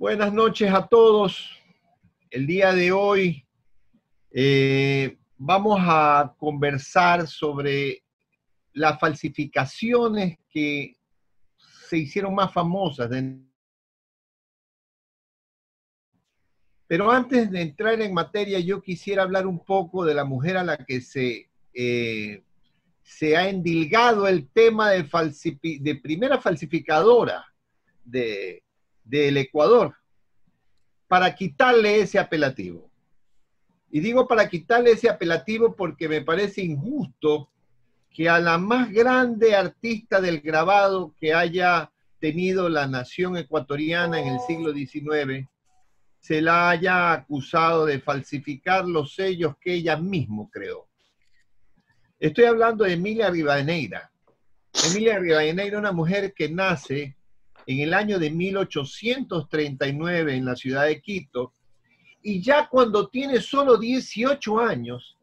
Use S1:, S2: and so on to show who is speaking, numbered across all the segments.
S1: Buenas noches a todos. El día de hoy vamos a conversar sobre las falsificaciones que se hicieron más famosas. Pero antes de entrar en materia, yo quisiera hablar un poco de la mujer a la que se ha endilgado el tema de primera falsificadora del Ecuador, para quitarle ese apelativo. Y digo para quitarle ese apelativo porque me parece injusto que a la más grande artista del grabado que haya tenido la nación ecuatoriana en el siglo XIX, se la haya acusado de falsificar los sellos que ella misma creó. Estoy hablando de Emilia Rivadeneira. Emilia Rivadeneira, una mujer que nace en el año de 1839 en la ciudad de Quito, y ya cuando tiene solo 18 años,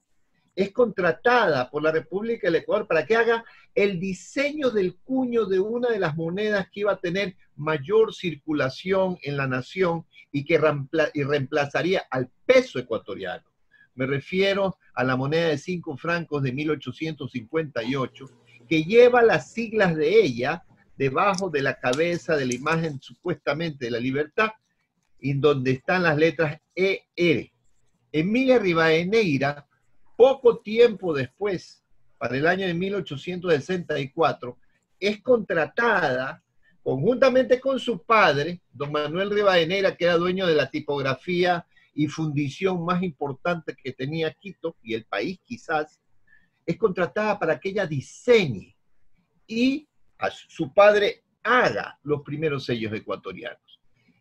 S1: es contratada por la República del Ecuador para que haga el diseño del cuño de una de las monedas que iba a tener mayor circulación en la nación y que reemplazaría al peso ecuatoriano. Me refiero a la moneda de 5 francos de 1858, que lleva las siglas de ella debajo de la cabeza de la imagen supuestamente de la libertad, y donde están las letras ER. Emilia Rivadeneira, poco tiempo después, para el año de 1864, es contratada conjuntamente con su padre, don Manuel Rivadeneira, que era dueño de la tipografía y fundición más importante que tenía Quito y el país quizás, es contratada para que ella diseñe y a su padre haga los primeros sellos ecuatorianos.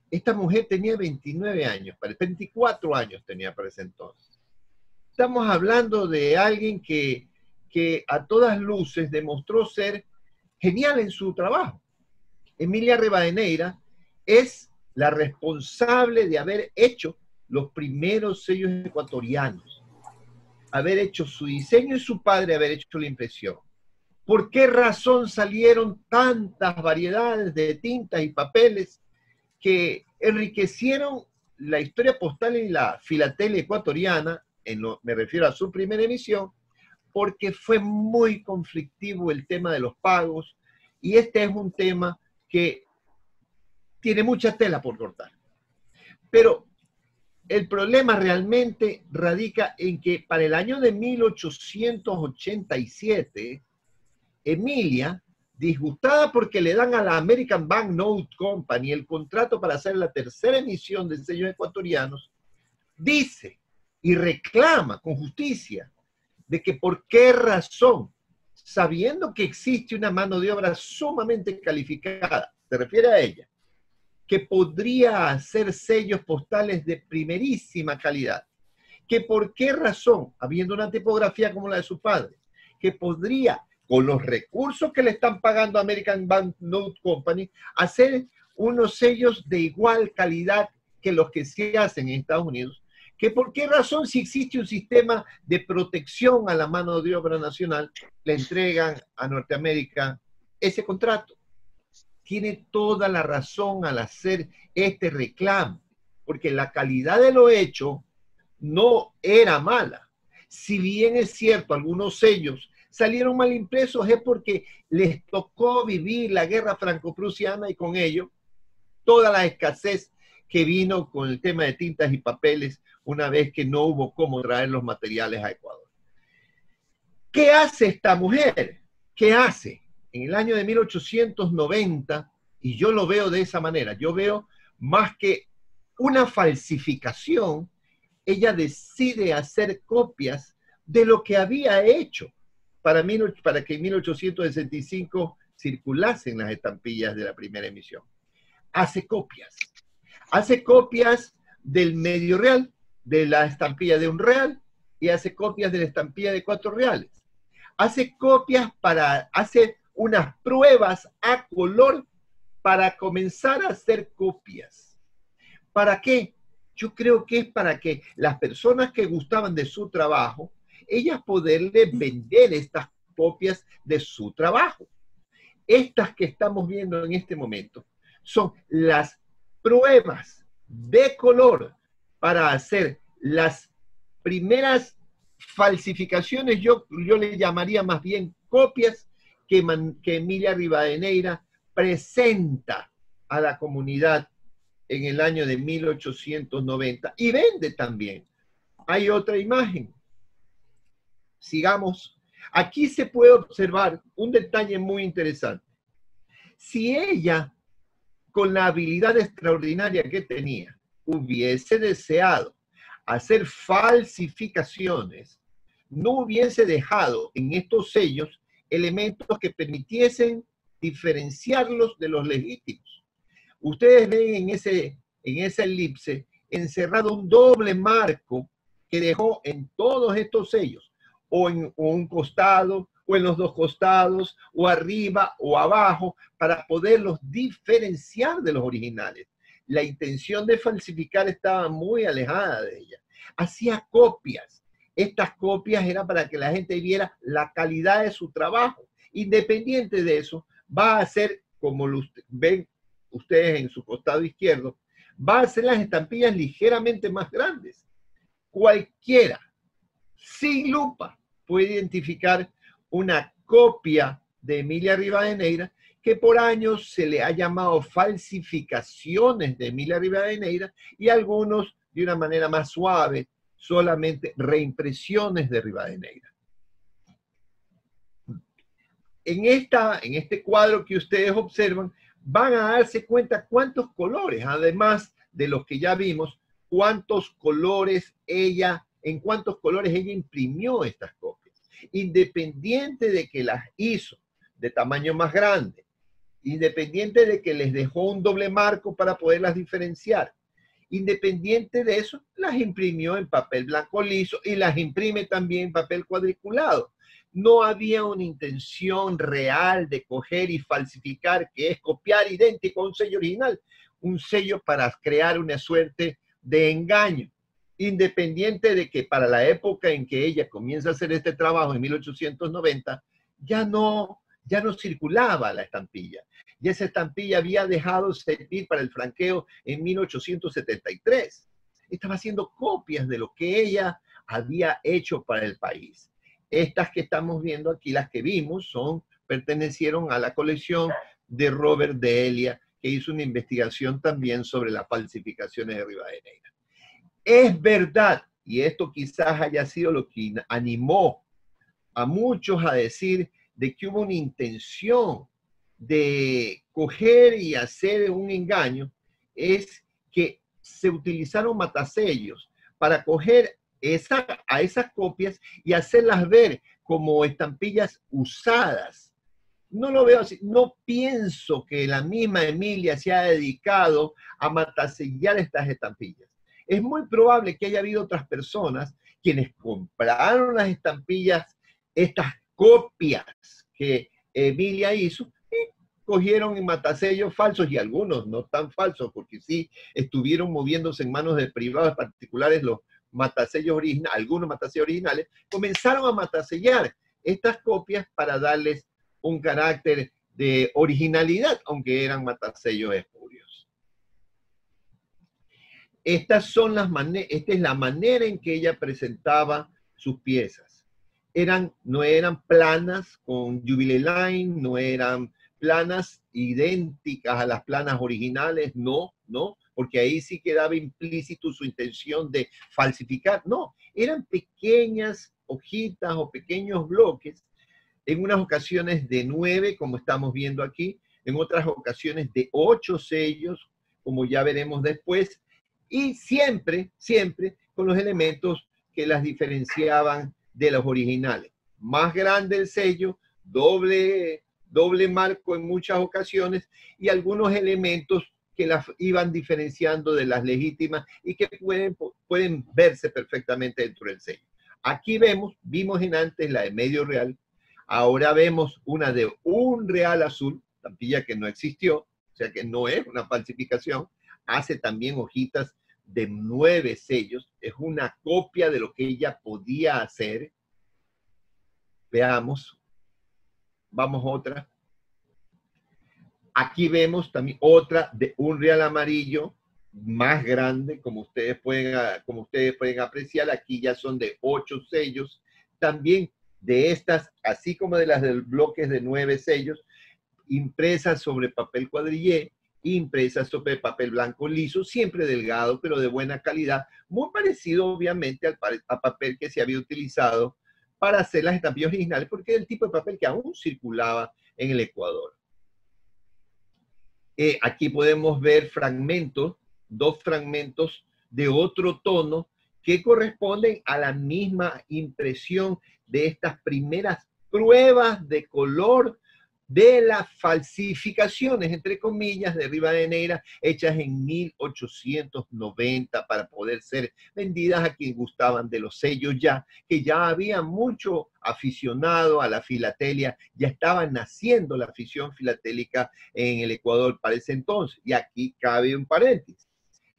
S1: Esta mujer tenía 29 años, 24 años tenía para ese entonces. Estamos hablando de alguien que a todas luces demostró ser genial en su trabajo. Emilia Rivadeneira es la responsable de haber hecho los primeros sellos ecuatorianos, haber hecho su diseño y su padre haber hecho la impresión. ¿Por qué razón salieron tantas variedades de tintas y papeles que enriquecieron la historia postal y la filatelia ecuatoriana? Me refiero a su primera emisión, porque fue muy conflictivo el tema de los pagos, y este es un tema que tiene mucha tela por cortar. Pero el problema realmente radica en que para el año de 1887, Emilia, disgustada porque le dan a la American Banknote Company el contrato para hacer la tercera emisión de sellos ecuatorianos, dice y reclama con justicia de que por qué razón, sabiendo que existe una mano de obra sumamente calificada, se refiere a ella, que podría hacer sellos postales de primerísima calidad, que por qué razón, habiendo una tipografía como la de su padre, que podría, con los recursos que le están pagando a American Banknote Company, hacer unos sellos de igual calidad que los que se hacen en Estados Unidos, que por qué razón, si existe un sistema de protección a la mano de obra nacional, le entregan a Norteamérica ese contrato. Tiene toda la razón al hacer este reclamo, porque la calidad de lo hecho no era mala. Si bien es cierto, algunos sellos salieron mal impresos, es porque les tocó vivir la guerra franco-prusiana y con ello toda la escasez que vino con el tema de tintas y papeles una vez que no hubo cómo traer los materiales a Ecuador. ¿Qué hace esta mujer? ¿Qué hace? En el año de 1890, y yo lo veo de esa manera, yo veo más que una falsificación, ella decide hacer copias de lo que había hecho para que en 1865 circulasen las estampillas de la primera emisión. Hace copias del medio real, de la estampilla de un real, y hace copias de la estampilla de 4 reales. Hace unas pruebas a color para comenzar a hacer copias. ¿Para qué? Yo creo que es para que las personas que gustaban de su trabajo, ellas poderle vender estas copias de su trabajo. Estas que estamos viendo en este momento son las pruebas de color para hacer las primeras falsificaciones, yo le llamaría más bien copias, que Emilia Rivadeneira presenta a la comunidad en el año de 1890 y vende también. Hay otra imagen. Sigamos. Aquí se puede observar un detalle muy interesante. Si ella, con la habilidad extraordinaria que tenía, hubiese deseado hacer falsificaciones, no hubiese dejado en estos sellos elementos que permitiesen diferenciarlos de los legítimos. Ustedes ven en esa elipse encerrado un doble marco que dejó en todos estos sellos, o en un costado, o en los dos costados, o arriba o abajo, para poderlos diferenciar de los originales. La intención de falsificar estaba muy alejada de ella. Hacía copias. Estas copias eran para que la gente viera la calidad de su trabajo. Independiente de eso, va a hacer, como lo ven ustedes en su costado izquierdo, va a hacer las estampillas ligeramente más grandes. Cualquiera, sin lupa, puede identificar una copia de Emilia Rivadeneira, que por años se le ha llamado falsificaciones de Emilia Rivadeneira, y algunos, de una manera más suave, solamente reimpresiones de Rivadeneira. En este cuadro que ustedes observan, van a darse cuenta cuántos colores, además de los que ya vimos, en cuántos colores ella imprimió estas copias. Independiente de que las hizo de tamaño más grande, independiente de que les dejó un doble marco para poderlas diferenciar, independiente de eso, las imprimió en papel blanco liso y las imprime también en papel cuadriculado. No había una intención real de coger y falsificar, que es copiar idéntico a un sello original, un sello para crear una suerte de engaño. Independiente de que para la época en que ella comienza a hacer este trabajo, en 1890, ya no circulaba la estampilla. Y esa estampilla había dejado servir para el franqueo en 1873. Estaba haciendo copias de lo que ella había hecho para el país. Estas que estamos viendo aquí, las que vimos, pertenecieron a la colección de Robert D'Elia, que hizo una investigación también sobre las falsificaciones de Rivadeneira. Es verdad, y esto quizás haya sido lo que animó a muchos a decir de que hubo una intención de coger y hacer un engaño, es que se utilizaron matasellos para coger a esas copias y hacerlas ver como estampillas usadas. No lo veo así. No pienso que la misma Emilia se haya dedicado a matasellar estas estampillas. Es muy probable que haya habido otras personas quienes compraron las estampillas, estas copias que Emilia hizo, y cogieron en matasellos falsos, y algunos no tan falsos, porque sí estuvieron moviéndose en manos de privados particulares los matasellos originales, algunos matasellos originales, comenzaron a matasellar estas copias para darles un carácter de originalidad, aunque eran matasellos espurios. Esta es la manera en que ella presentaba sus piezas. No eran planas con Jubilee Line, no eran planas idénticas a las planas originales, no, porque ahí sí quedaba implícito su intención de falsificar. No, eran pequeñas hojitas o pequeños bloques, en unas ocasiones de 9, como estamos viendo aquí, en otras ocasiones de 8 sellos, como ya veremos después, y siempre con los elementos que las diferenciaban de los originales. Más grande el sello, doble marco en muchas ocasiones, y algunos elementos que las iban diferenciando de las legítimas y que pueden verse perfectamente dentro del sello. Aquí vimos en antes la de medio real, ahora vemos una de un real azul, estampilla que no existió, o sea que no es una falsificación. Hace también hojitas de 9 sellos, es una copia de lo que ella podía hacer. Veamos, vamos otra. Aquí vemos también otra de un real amarillo, más grande, como ustedes pueden apreciar. Aquí ya son de 8 sellos. También de estas, así como de las del bloques de 9 sellos, impresas sobre papel cuadrillé, impresas sobre papel blanco liso, siempre delgado, pero de buena calidad, muy parecido obviamente al papel que se había utilizado para hacer las estampillas originales, porque es el tipo de papel que aún circulaba en el Ecuador. Aquí podemos ver fragmentos, 2 fragmentos de otro tono que corresponden a la misma impresión de estas primeras pruebas de color de las falsificaciones, entre comillas, de Rivadeneira, hechas en 1890 para poder ser vendidas a quien gustaban de los sellos ya, que ya había mucho aficionado a la filatelia, ya estaba naciendo la afición filatélica en el Ecuador para ese entonces. Y aquí cabe un paréntesis.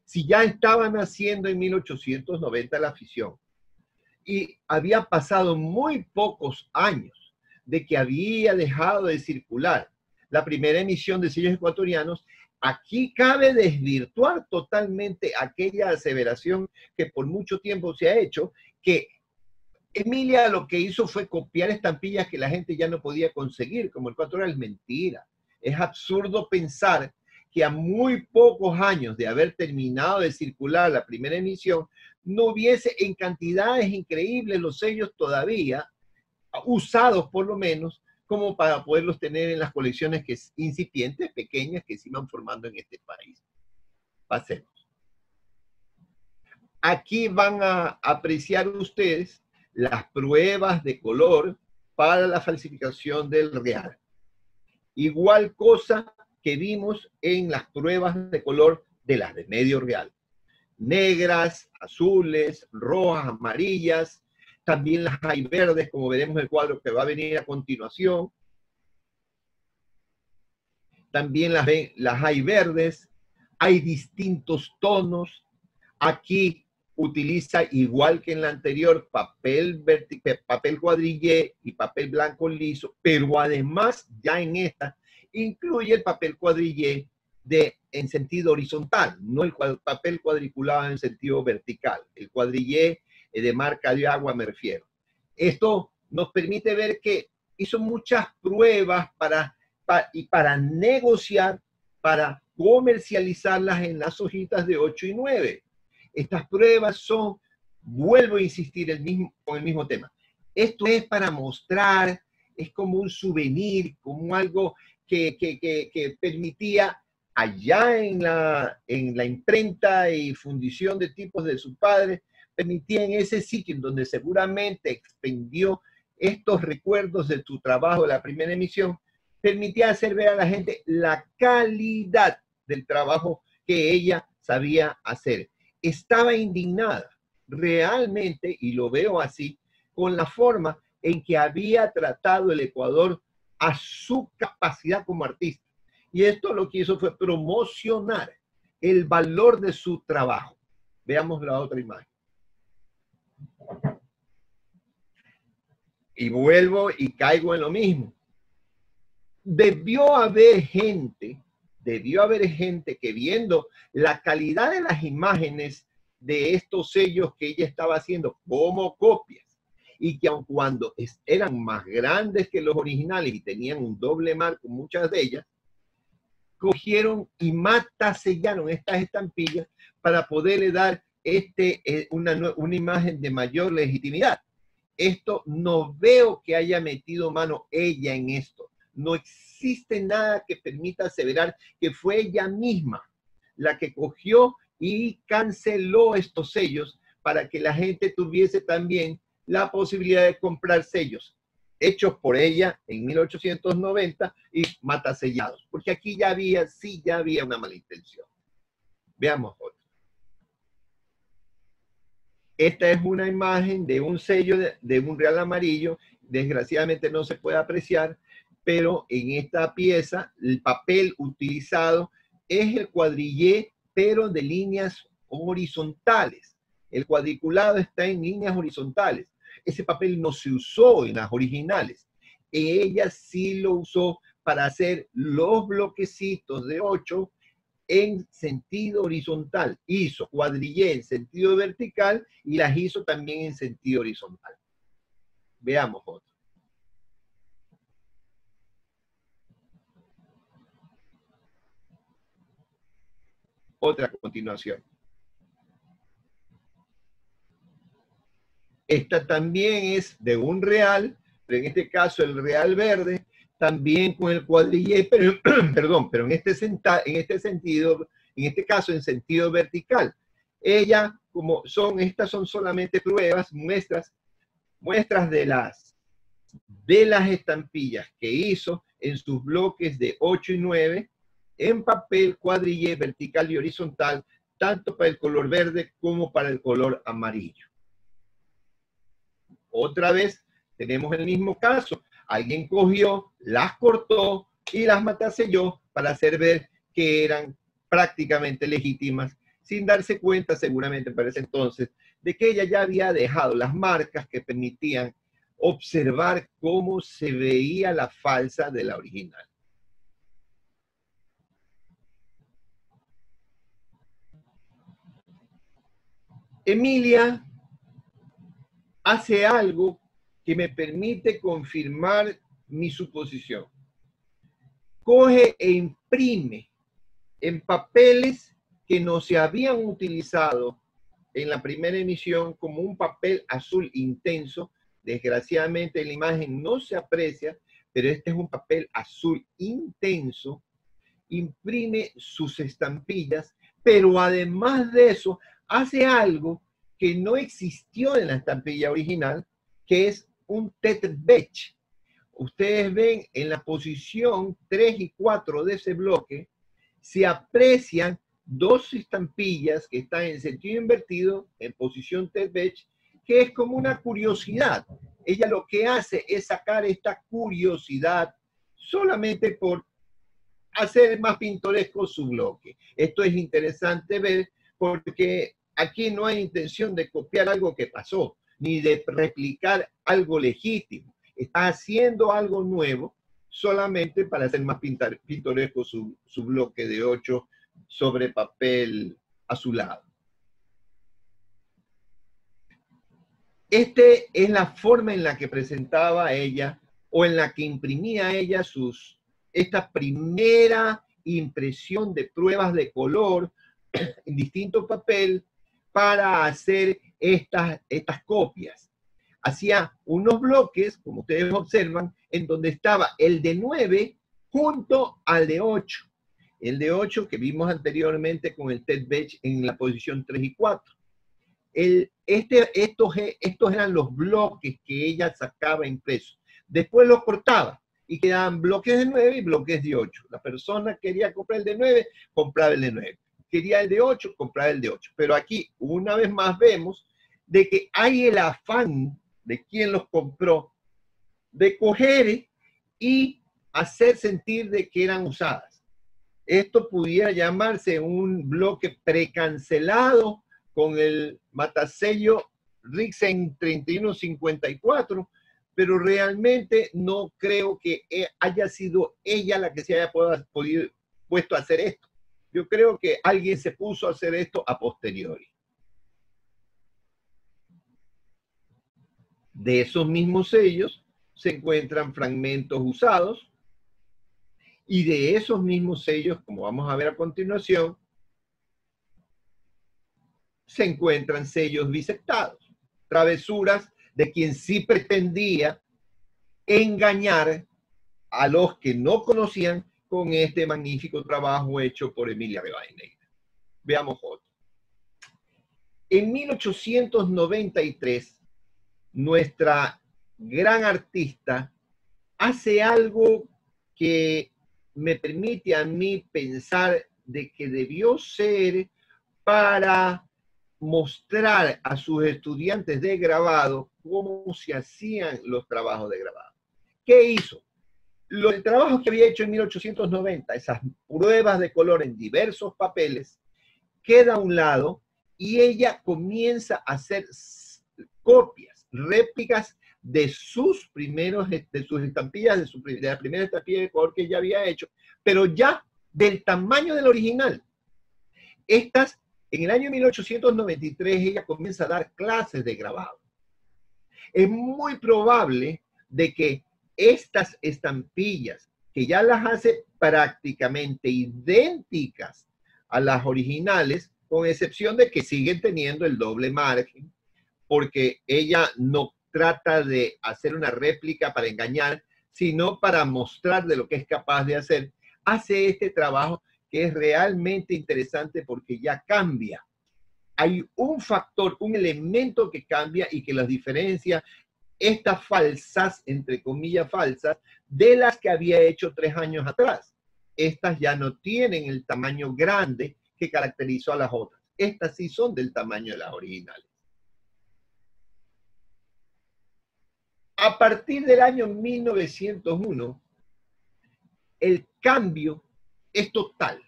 S1: Si ya estaba naciendo en 1890 la afición y había pasado muy pocos años de que había dejado de circular la primera emisión de sellos ecuatorianos, aquí cabe desvirtuar totalmente aquella aseveración que por mucho tiempo se ha hecho, que Emilia lo que hizo fue copiar estampillas que la gente ya no podía conseguir, como el 4 es mentira. Es absurdo pensar que a muy pocos años de haber terminado de circular la primera emisión, no hubiese en cantidades increíbles los sellos todavía, usados por lo menos, como para poderlos tener en las colecciones que incipientes, pequeñas, que se iban formando en este país. Pasemos. Aquí van a apreciar ustedes las pruebas de color para la falsificación del real. Igual cosa que vimos en las pruebas de color de las de medio real. Negras, azules, rojas, amarillas. También las hay verdes, como veremos en el cuadro que va a venir a continuación. También las hay verdes. Hay distintos tonos. Aquí utiliza, igual que en la anterior, papel cuadrillé y papel blanco liso, pero además ya en esta incluye el papel cuadrillé en sentido horizontal, no el papel cuadriculado en sentido vertical. El cuadrillé de marca de agua me refiero. Esto nos permite ver que hizo muchas pruebas para negociar, para comercializarlas en las hojitas de 8 y 9. Estas pruebas son, vuelvo a insistir con el mismo tema. Esto es para mostrar, es como un souvenir, como algo que permitía allá en la imprenta y fundición de tipos de su padre, permitía en ese sitio en donde seguramente expendió estos recuerdos de tu trabajo de la primera emisión, permitía hacer ver a la gente la calidad del trabajo que ella sabía hacer. Estaba indignada realmente, y lo veo así, con la forma en que había tratado el Ecuador a su capacidad como artista. Y esto lo que hizo fue promocionar el valor de su trabajo. Veamos la otra imagen. Y vuelvo y caigo en lo mismo. Debió haber gente que viendo la calidad de las imágenes de estos sellos que ella estaba haciendo como copias, y que aun cuando eran más grandes que los originales y tenían un doble marco, muchas de ellas, cogieron y matasellaron estas estampillas para poderle dar una imagen de mayor legitimidad. Esto no veo que haya metido mano ella en esto. No existe nada que permita aseverar que fue ella misma la que cogió y canceló estos sellos para que la gente tuviese también la posibilidad de comprar sellos hechos por ella en 1890 y matasellados. Porque aquí ya había una mala intención. Veamos otro. Esta es una imagen de un sello de un real amarillo. Desgraciadamente no se puede apreciar, pero en esta pieza el papel utilizado es el cuadrillé, pero de líneas horizontales. El cuadriculado está en líneas horizontales. Ese papel no se usó en las originales. Ella sí lo usó para hacer los bloquecitos de 8 en sentido horizontal, hizo cuadrillé en sentido vertical y las hizo también en sentido horizontal. Veamos otro. Otra a continuación. Esta también es de un real, pero en este caso el real verde, también con el cuadrillé, pero, perdón, pero en este sentido, en este caso en sentido vertical. Estas son solamente pruebas, muestras de las estampillas que hizo en sus bloques de 8 y 9 en papel cuadrillé vertical y horizontal, tanto para el color verde como para el color amarillo. Otra vez tenemos el mismo caso. Alguien cogió, las cortó y las mataselló para hacer ver que eran prácticamente legítimas, sin darse cuenta seguramente para ese entonces de que ella ya había dejado las marcas que permitían observar cómo se veía la falsa de la original. Emilia hace algo que me permite confirmar mi suposición. Coge e imprime en papeles que no se habían utilizado en la primera emisión como un papel azul intenso. Desgraciadamente en la imagen no se aprecia, pero este es un papel azul intenso. Imprime sus estampillas, pero además de eso hace algo que no existió en la estampilla original, que es un Tetbech. Ustedes ven en la posición 3 y 4 de ese bloque, se aprecian dos estampillas que están en sentido invertido, en posición Tetbech, que es como una curiosidad. Ella lo que hace es sacar esta curiosidad solamente por hacer más pintoresco su bloque. Esto es interesante ver porque aquí no hay intención de copiar algo que pasó, ni de replicar algo legítimo. Está haciendo algo nuevo solamente para hacer más pintoresco su bloque de 8 sobre papel azulado. Esta es la forma en la que presentaba ella o en la que imprimía ella esta primera impresión de pruebas de color en distinto papel para hacer estas copias. Hacía unos bloques, como ustedes observan, en donde estaba el de 9 junto al de 8. El de 8 que vimos anteriormente con el Tetbech en la posición 3 y 4. Estos eran los bloques que ella sacaba impresos. Después los cortaba y quedaban bloques de 9 y bloques de 8. La persona quería comprar el de 9, compraba el de 9. Quería el de 8, compraba el de 8. Pero aquí, una vez más, vemos de que hay el afán de quien los compró de coger y hacer sentir de que eran usadas. Esto pudiera llamarse un bloque precancelado con el matasello Rixen 3154, pero realmente no creo que haya sido ella la que se haya puesto a hacer esto. Yo creo que alguien se puso a hacer esto a posteriori. De esos mismos sellos se encuentran fragmentos usados y de esos mismos sellos, como vamos a ver a continuación, se encuentran sellos bisectados, travesuras de quien sí pretendía engañar a los que no conocían con este magnífico trabajo hecho por Emilia Rivadeneira. Veamos otro. En 1893, nuestra gran artista hace algo que me permite a mí pensar de que debió ser para mostrar a sus estudiantes de grabado cómo se hacían los trabajos de grabado. ¿Qué hizo? El trabajo que había hecho en 1890, esas pruebas de color en diversos papeles, queda a un lado y ella comienza a hacer copias, réplicas de sus estampillas, de la primera estampilla de color que ella había hecho, pero ya del tamaño del original. En el año 1893 ella comienza a dar clases de grabado. Es muy probable de que estas estampillas, que ya las hace prácticamente idénticas a las originales, con excepción de que siguen teniendo el doble margen, porque ella no trata de hacer una réplica para engañar, sino para mostrar de lo que es capaz de hacer. Hace este trabajo que es realmente interesante porque ya cambia. Hay un factor, un elemento que cambia y que las diferencia estas falsas, entre comillas falsas, de las que había hecho 3 años atrás. Estas ya no tienen el tamaño grande que caracterizó a las otras. Estas sí son del tamaño de las originales. A partir del año 1901, el cambio es total.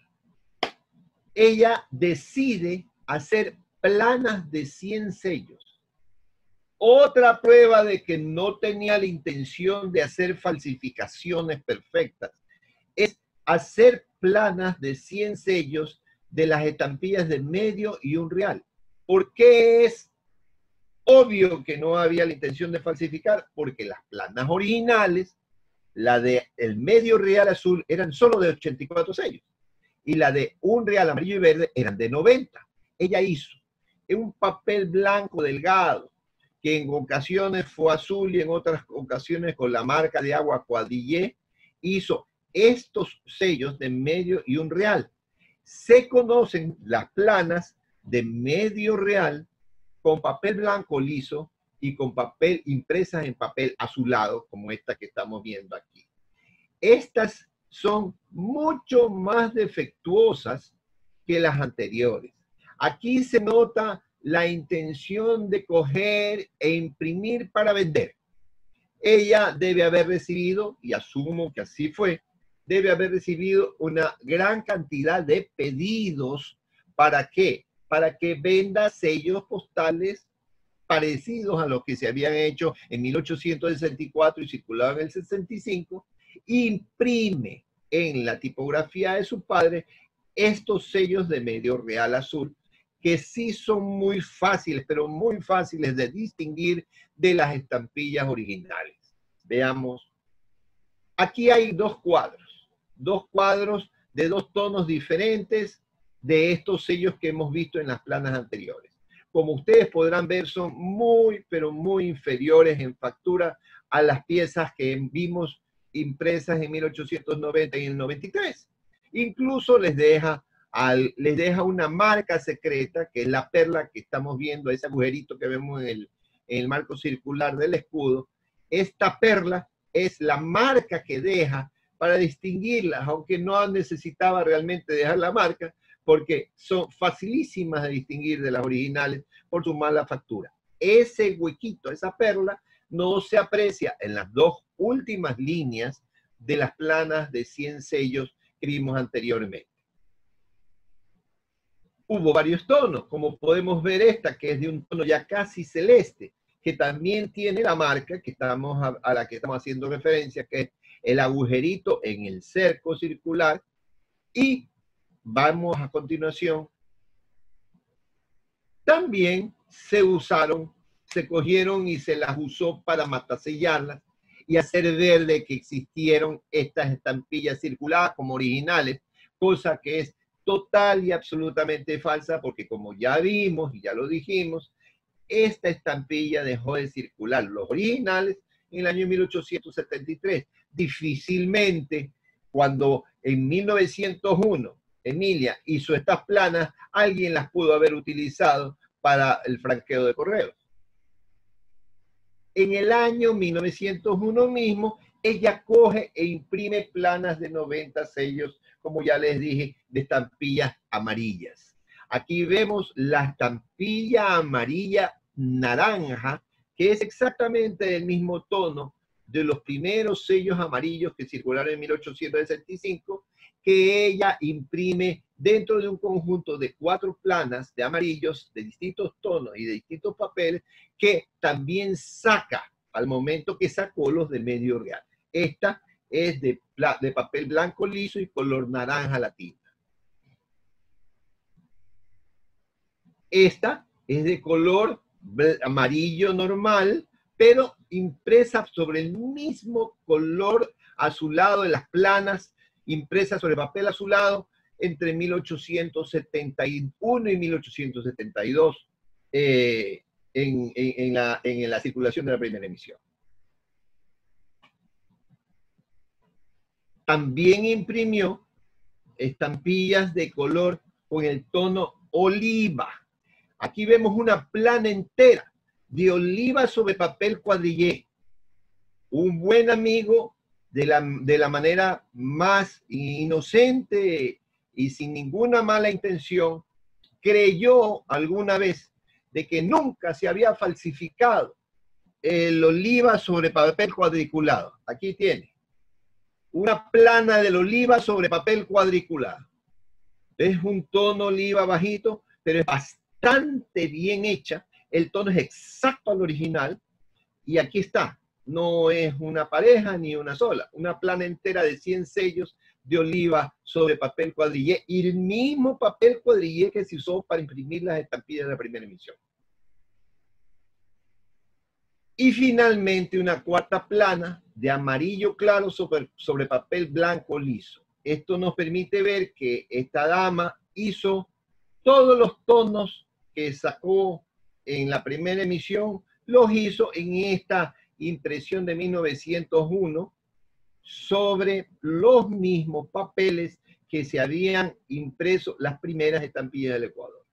S1: Ella decide hacer planas de 100 sellos. Otra prueba de que no tenía la intención de hacer falsificaciones perfectas es hacer planas de 100 sellos de las estampillas de medio y un real. ¿Por qué es obvio que no había la intención de falsificar? Porque las planas originales, la de el medio real azul, eran solo de 84 sellos. Y la de un real amarillo y verde eran de 90. Ella hizo en un papel blanco delgado, que en ocasiones fue azul y en otras ocasiones con la marca de agua Cuadrillé, hizo estos sellos de medio y un real. Se conocen las planas de medio real con papel blanco liso y con papel impresas en papel azulado, como esta que estamos viendo aquí. Estas son mucho más defectuosas que las anteriores. Aquí se nota la intención de coger e imprimir para vender. Ella debe haber recibido, y asumo que así fue, debe haber recibido una gran cantidad de pedidos. ¿Para qué? Para que venda sellos postales parecidos a los que se habían hecho en 1864 y circulaban en el 65, imprime en la tipografía de su padre estos sellos de medio real azul, que sí son muy fáciles, pero muy fáciles de distinguir de las estampillas originales. Veamos. Aquí hay dos cuadros de dos tonos diferentes de estos sellos que hemos visto en las planas anteriores. Como ustedes podrán ver, son muy, pero muy inferiores en factura a las piezas que vimos impresas en 1890 y en el 93. Incluso les deja una marca secreta, que es la perla que estamos viendo, ese agujerito que vemos en el marco circular del escudo. Esta perla es la marca que deja para distinguirlas, aunque no necesitaba realmente dejar la marca, porque son facilísimas de distinguir de las originales por su mala factura. Ese huequito, esa perla, no se aprecia en las dos últimas líneas de las planas de 100 sellos que vimos anteriormente. Hubo varios tonos, como podemos ver esta, que es de un tono ya casi celeste, que también tiene la marca que a la que estamos haciendo referencia, que es el agujerito en el cerco circular. Y vamos a continuación. También se cogieron y se las usó para matasellarlas y hacer ver de que existieron estas estampillas circulares como originales, cosa que es total y absolutamente falsa, porque como ya vimos y ya lo dijimos, esta estampilla dejó de circular los originales en el año 1873. Difícilmente, cuando en 1901 Emilia hizo estas planas, alguien las pudo haber utilizado para el franqueo de correos. En el año 1901 mismo, ella coge e imprime planas de 90 sellos, como ya les dije, de estampillas amarillas. Aquí vemos la estampilla amarilla naranja, que es exactamente el mismo tono de los primeros sellos amarillos que circularon en 1865, que ella imprime dentro de un conjunto de 4 planas de amarillos de distintos tonos y de distintos papeles, que también saca al momento que sacó los de medio real. Esta es de papel blanco liso y color naranja la tinta. Esta es de color amarillo normal, pero impresa sobre el mismo color azulado de las planas, impresa sobre papel azulado entre 1871 y 1872 en la circulación de la primera emisión. También imprimió estampillas de color con el tono oliva. Aquí vemos una plana entera de oliva sobre papel cuadrillé. Un buen amigo de la manera más inocente y sin ninguna mala intención, creyó alguna vez de que nunca se había falsificado el oliva sobre papel cuadriculado. Aquí tiene una plana del oliva sobre papel cuadriculado. Es un tono oliva bajito, pero es bastante bien hecha. El tono es exacto al original. Y aquí está. No es una pareja ni una sola. Una plana entera de 100 sellos de oliva sobre papel cuadrillé. Y el mismo papel cuadrillé que se usó para imprimir las estampillas de la primera emisión. Y finalmente una cuarta plana de amarillo claro sobre papel blanco liso. Esto nos permite ver que esta dama hizo todos los tonos que sacó en la primera emisión, los hizo en esta impresión de 1901 sobre los mismos papeles que se habían impreso las primeras estampillas del Ecuador.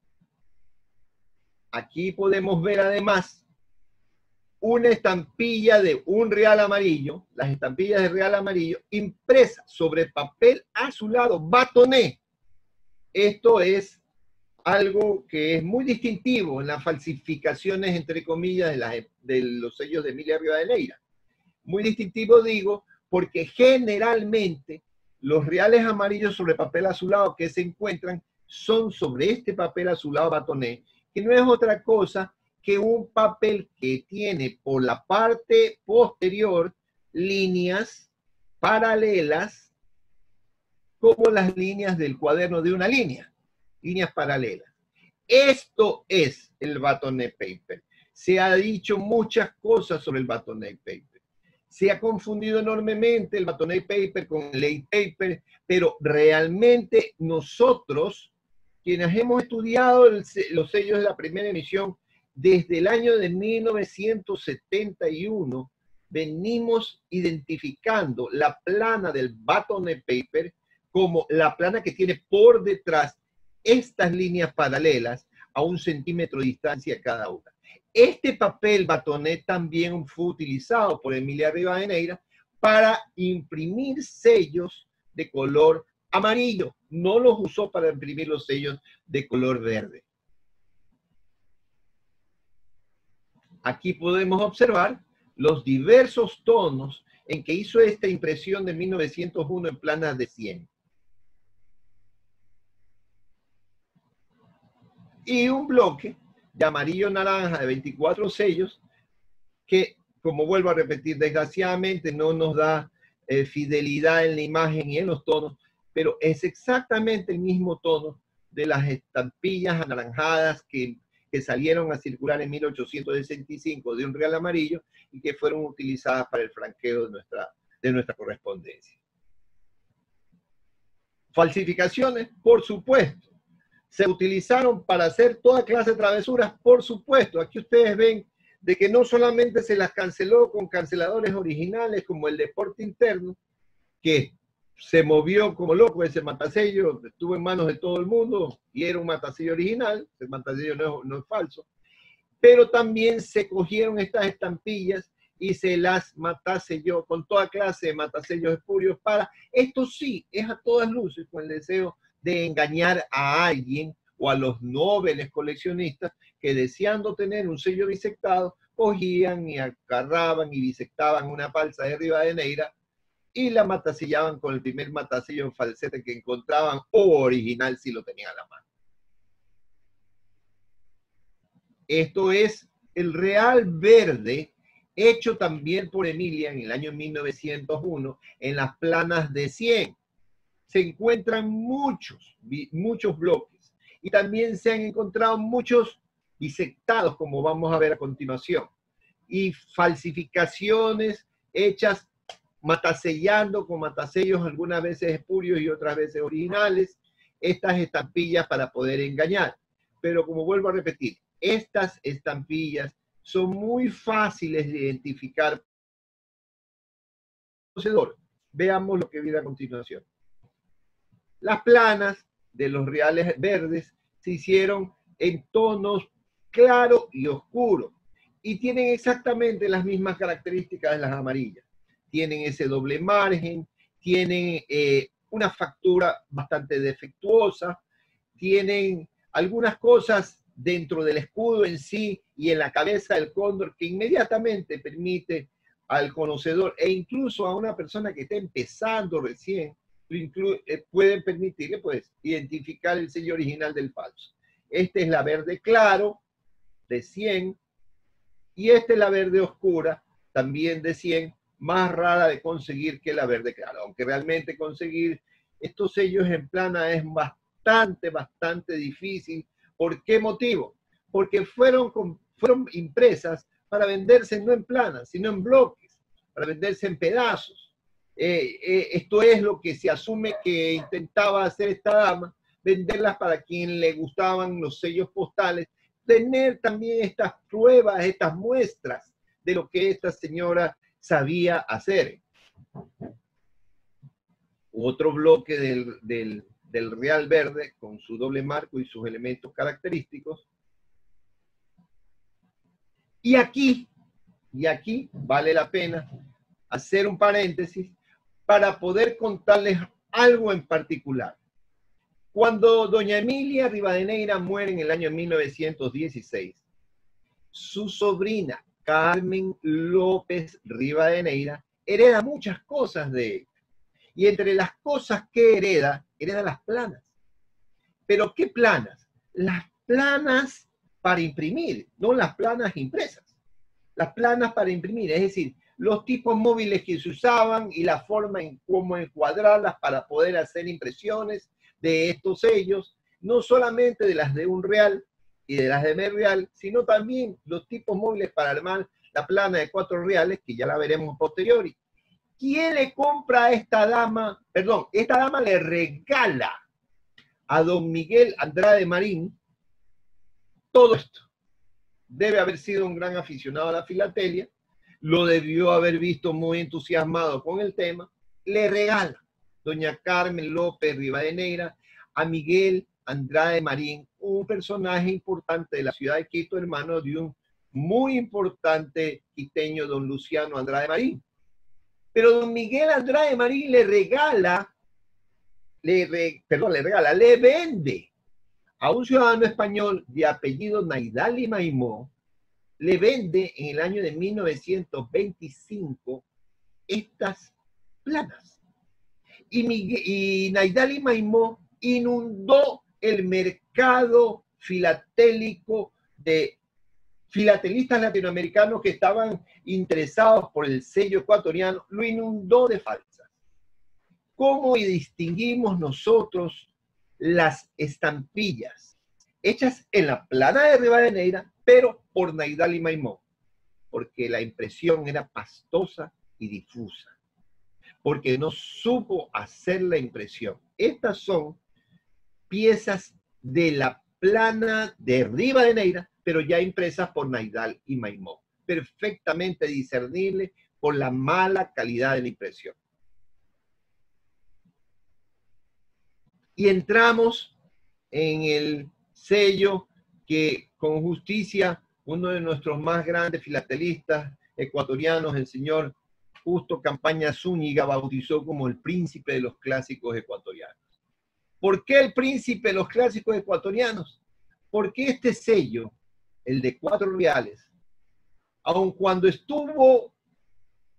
S1: Aquí podemos ver además una estampilla de un real amarillo, las estampillas de real amarillo, impresas sobre papel azulado, batoné. Esto es algo que es muy distintivo en las falsificaciones, entre comillas, de los sellos de Emilia Rivadeneira. Muy distintivo, digo, porque generalmente los reales amarillos sobre papel azulado que se encuentran son sobre este papel azulado batoné, que no es otra cosa que un papel que tiene por la parte posterior líneas paralelas, como las líneas del cuaderno de una línea, líneas paralelas. Esto es el batoné paper. Se ha dicho muchas cosas sobre el batoné paper. Se ha confundido enormemente el batoné paper con el late paper, pero realmente nosotros, quienes hemos estudiado los sellos de la primera emisión, desde el año de 1971 venimos identificando la plana del batoné paper como la plana que tiene por detrás estas líneas paralelas a 1 centímetro de distancia cada una. Este papel batoné también fue utilizado por Emilia Rivadeneira para imprimir sellos de color amarillo. No los usó para imprimir los sellos de color verde. Aquí podemos observar los diversos tonos en que hizo esta impresión de 1901 en planas de 100. Y un bloque de amarillo-naranja de 24 sellos que, como vuelvo a repetir, desgraciadamente no nos da fidelidad en la imagen y en los tonos, pero es exactamente el mismo tono de las estampillas anaranjadas que salieron a circular en 1865 de un real amarillo y que fueron utilizadas para el franqueo de nuestra correspondencia. Falsificaciones, por supuesto. Se utilizaron para hacer toda clase de travesuras, por supuesto. Aquí ustedes ven de que no solamente se las canceló con canceladores originales como el de Porte Interno, que se movió como loco, ese matasello estuvo en manos de todo el mundo y era un matasello original, el matasello no es falso, pero también se cogieron estas estampillas y se las mataselló con toda clase de matasellos espurios para, esto sí, es a todas luces con el deseo de engañar a alguien o a los nobles coleccionistas que, deseando tener un sello disectado, cogían y agarraban y disectaban una falsa de Rivadeneira y la matasellaban con el primer matasello en falsete que encontraban, o original si lo tenían a la mano. Esto es el real verde, hecho también por Emilia en el año 1901 en las planas de 100. Se encuentran muchos bloques. Y también se han encontrado muchos disectados, como vamos a ver a continuación, y falsificaciones hechas matasellando con matasellos, algunas veces espurios y otras veces originales, estas estampillas para poder engañar. Pero como vuelvo a repetir, estas estampillas son muy fáciles de identificar. Veamos lo que viene a continuación. Las planas de los reales verdes se hicieron en tonos claro y oscuro y tienen exactamente las mismas características de las amarillas. Tienen ese doble margen, tienen una factura bastante defectuosa, tienen algunas cosas dentro del escudo en sí y en la cabeza del cóndor que inmediatamente permite al conocedor e incluso a una persona que está empezando recién, pueden permitirle pues identificar el sello original del falso. Esta es la verde claro de 100 y esta es la verde oscura también de 100, más rara de conseguir que la verde claro, aunque realmente conseguir estos sellos en plana es bastante difícil. ¿Por qué motivo? Porque fueron impresas para venderse no en plana, sino en bloques, para venderse en pedazos. Esto es lo que se asume que intentaba hacer esta dama, venderlas para quien le gustaban los sellos postales, tener también estas pruebas, estas muestras de lo que esta señora sabía hacer. Otro bloque del real verde con su doble marco y sus elementos característicos. Y aquí vale la pena hacer un paréntesis para poder contarles algo en particular. Cuando doña Emilia Rivadeneira muere en el año 1916, su sobrina Carmen López Rivadeneira hereda muchas cosas de ella. Y entre las cosas que hereda las planas. ¿Pero qué planas? Las planas para imprimir, no las planas impresas. Las planas para imprimir, es decir, los tipos móviles que se usaban y la forma en cómo encuadrarlas para poder hacer impresiones de estos sellos, no solamente de las de un real y de las de medio real, sino también los tipos móviles para armar la plana de 4 reales, que ya la veremos posteriori. ¿Quién le compra a esta dama? Perdón, esta dama le regala a don Miguel Andrade Marín todo esto. Debe haber sido un gran aficionado a la filatelia, lo debió haber visto muy entusiasmado con el tema, le regala doña Carmen López Rivadeneira a Miguel Andrade Marín, un personaje importante de la ciudad de Quito, hermano de un muy importante quiteño, don Luciano Andrade Marín. Pero don Miguel Andrade Marín le vende a un ciudadano español de apellido Naidali Maimó, le vende en el año de 1925 estas planas. Y Naidali Maimó inundó el mercado filatélico de filatelistas latinoamericanos que estaban interesados por el sello ecuatoriano, lo inundó de falsas. ¿Cómo distinguimos nosotros las estampillas hechas en la plana de Rivadeneira, pero por Naidali Maimó? Porque la impresión era pastosa y difusa, porque no supo hacer la impresión. Estas son piezas de la plana de Rivadeneira, pero ya impresas por Naidal y Maimó, perfectamente discernible por la mala calidad de la impresión. Y entramos en el sello que con justicia uno de nuestros más grandes filatelistas ecuatorianos, el señor Justo Campaña Zúñiga, bautizó como el príncipe de los clásicos ecuatorianos. ¿Por qué el príncipe de los clásicos ecuatorianos? Porque este sello, el de 4 reales, aun cuando estuvo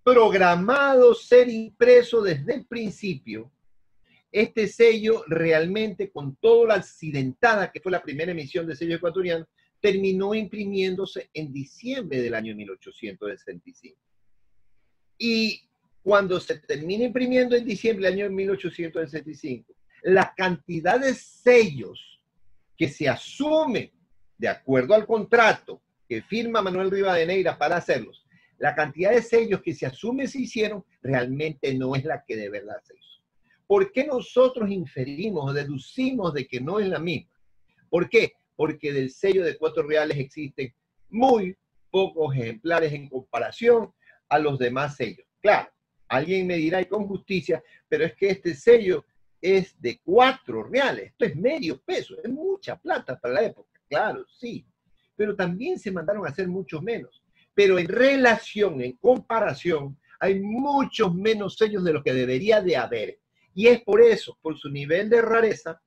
S1: programado ser impreso desde el principio, este sello realmente, con toda la accidentada que fue la primera emisión de sello ecuatoriano, terminó imprimiéndose en diciembre del año 1865. Y cuando se termina imprimiendo en diciembre del año 1865, la cantidad de sellos que se asume, de acuerdo al contrato que firma Manuel Rivadeneira para hacerlos, la cantidad de sellos que se asume se hicieron realmente no es la que de verdad se hizo. ¿Por qué nosotros inferimos o deducimos de que no es la misma? ¿Por qué? Porque del sello de 4 reales existen muy pocos ejemplares en comparación a los demás sellos. Claro, alguien me dirá y con justicia, pero es que este sello es de 4 reales, esto es medio peso, es mucha plata para la época, claro, sí, pero también se mandaron a hacer muchos menos. Pero en relación, en comparación, hay muchos menos sellos de los que debería de haber. Y es por eso, por su nivel de rareza,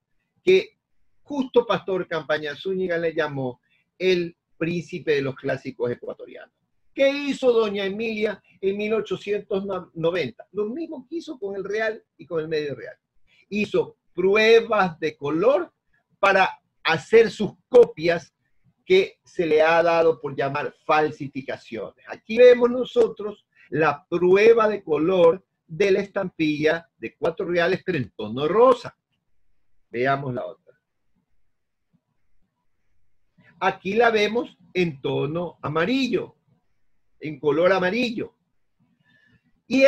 S1: que justo Pastor Campaña Zúñiga le llamó el príncipe de los clásicos ecuatorianos. ¿Qué hizo doña Emilia en 1890? Lo mismo que hizo con el real y con el medio real. Hizo pruebas de color para hacer sus copias que se le ha dado por llamar falsificaciones. Aquí vemos nosotros la prueba de color de la estampilla de 4 reales, pero en tono rosa. Veamos la otra. Aquí la vemos en tono amarillo, en color amarillo. Y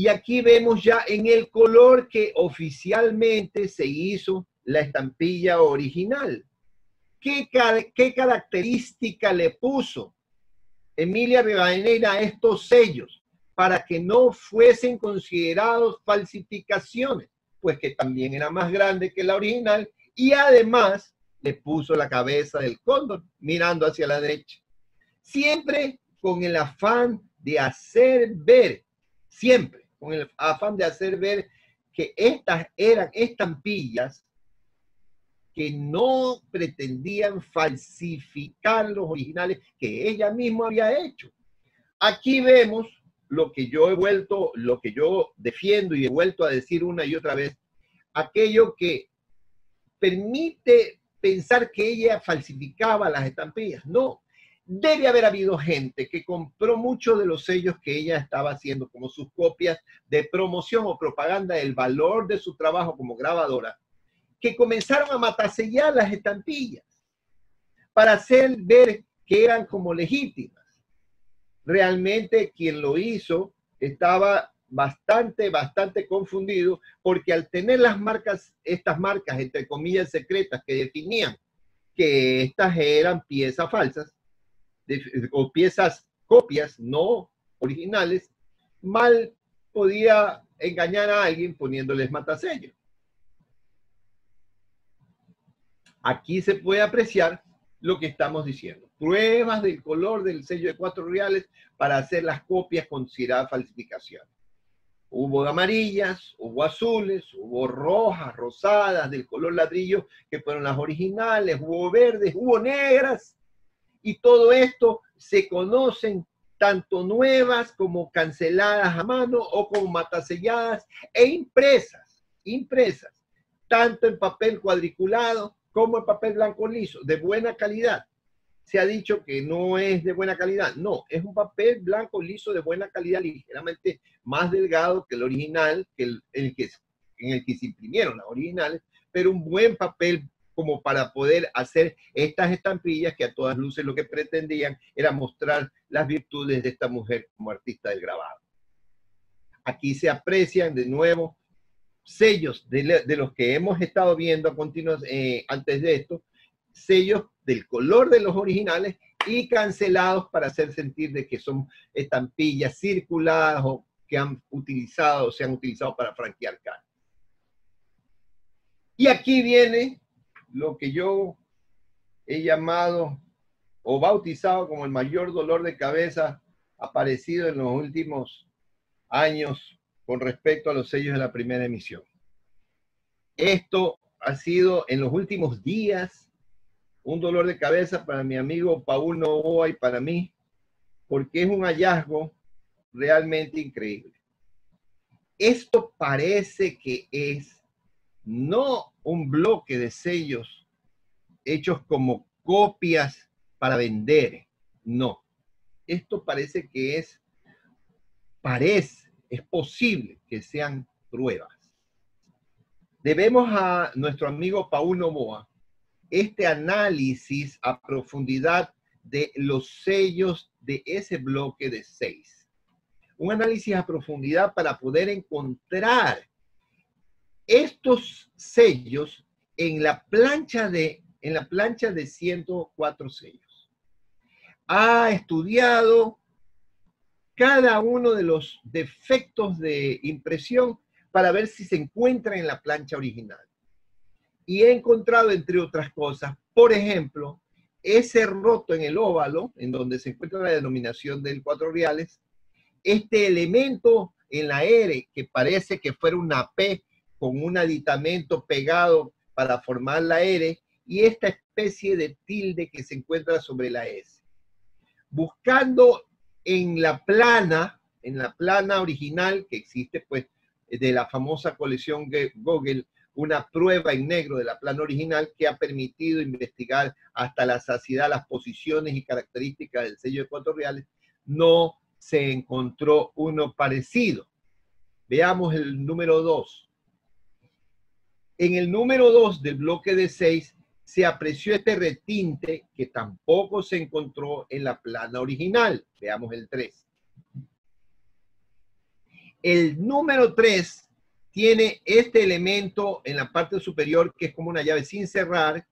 S1: aquí vemos ya en el color que oficialmente se hizo la estampilla original. ¿Qué característica le puso Emilia Rivadeneira a estos sellos para que no fuesen considerados falsificaciones? Pues que también era más grande que la original y además le puso la cabeza del cóndor mirando hacia la derecha. Siempre con el afán de hacer ver, siempre con el afán de hacer ver que estas eran estampillas que no pretendían falsificar los originales que ella misma había hecho. Aquí vemos lo que yo defiendo y he vuelto a decir una y otra vez, aquello que permite pensar que ella falsificaba las estampillas. No, debe haber habido gente que compró muchos de los sellos que ella estaba haciendo como sus copias de promoción o propaganda del valor de su trabajo como grabadora, que comenzaron a matasellar las estampillas para hacer ver que eran como legítimas. Realmente quien lo hizo estaba bastante confundido, porque al tener estas marcas entre comillas secretas que definían que estas eran piezas falsas o piezas copias no originales, mal podía engañar a alguien poniéndoles matasellos. Aquí se puede apreciar lo que estamos diciendo. Pruebas del color del sello de 4 reales para hacer las copias consideradas falsificaciones. Hubo amarillas, hubo azules, hubo rojas, rosadas, del color ladrillo, que fueron las originales, hubo verdes, hubo negras. Y todo esto se conocen tanto nuevas como canceladas a mano o como mataselladas e impresas, tanto en papel cuadriculado como en papel blanco liso, de buena calidad. Se ha dicho que no es de buena calidad. No, es un papel blanco liso de buena calidad, ligeramente más delgado que el original, que en el que se imprimieron las originales, pero un buen papel como para poder hacer estas estampillas que a todas luces lo que pretendían era mostrar las virtudes de esta mujer como artista del grabado. Aquí se aprecian de nuevo sellos de los que hemos estado viendo a continuación antes de esto, sellos del color de los originales y cancelados para hacer sentir de que son estampillas circuladas o que se han utilizado para franquear carne. Y aquí viene lo que yo he llamado o bautizado como el mayor dolor de cabeza aparecido en los últimos años con respecto a los sellos de la primera emisión. Esto ha sido en los últimos días un dolor de cabeza para mi amigo Paul Novoa y para mí, porque es un hallazgo realmente increíble. Esto parece que es no un bloque de sellos hechos como copias para vender, no. Esto parece que es posible que sean pruebas. Debemos a nuestro amigo Paul Novoa este análisis a profundidad de los sellos de ese bloque de 6. Un análisis a profundidad para poder encontrar estos sellos en la plancha de 104 sellos. Ha estudiado cada uno de los defectos de impresión para ver si se encuentra en la plancha original. Y he encontrado, entre otras cosas, por ejemplo, ese roto en el óvalo, en donde se encuentra la denominación del 4 reales, este elemento en la R, que parece que fuera una P con un aditamento pegado para formar la R, y esta especie de tilde que se encuentra sobre la S. Buscando en la plana original que existe, pues, de la famosa colección Google, una prueba en negro de la plana original que ha permitido investigar hasta la saciedad las posiciones y características del sello de 4 reales, no se encontró uno parecido. Veamos el número 2. En el número 2 del bloque de 6 se apreció este retinte que tampoco se encontró en la plana original. Veamos el 3. El número 3 tiene este elemento en la parte superior que es como una llave sin cerrar,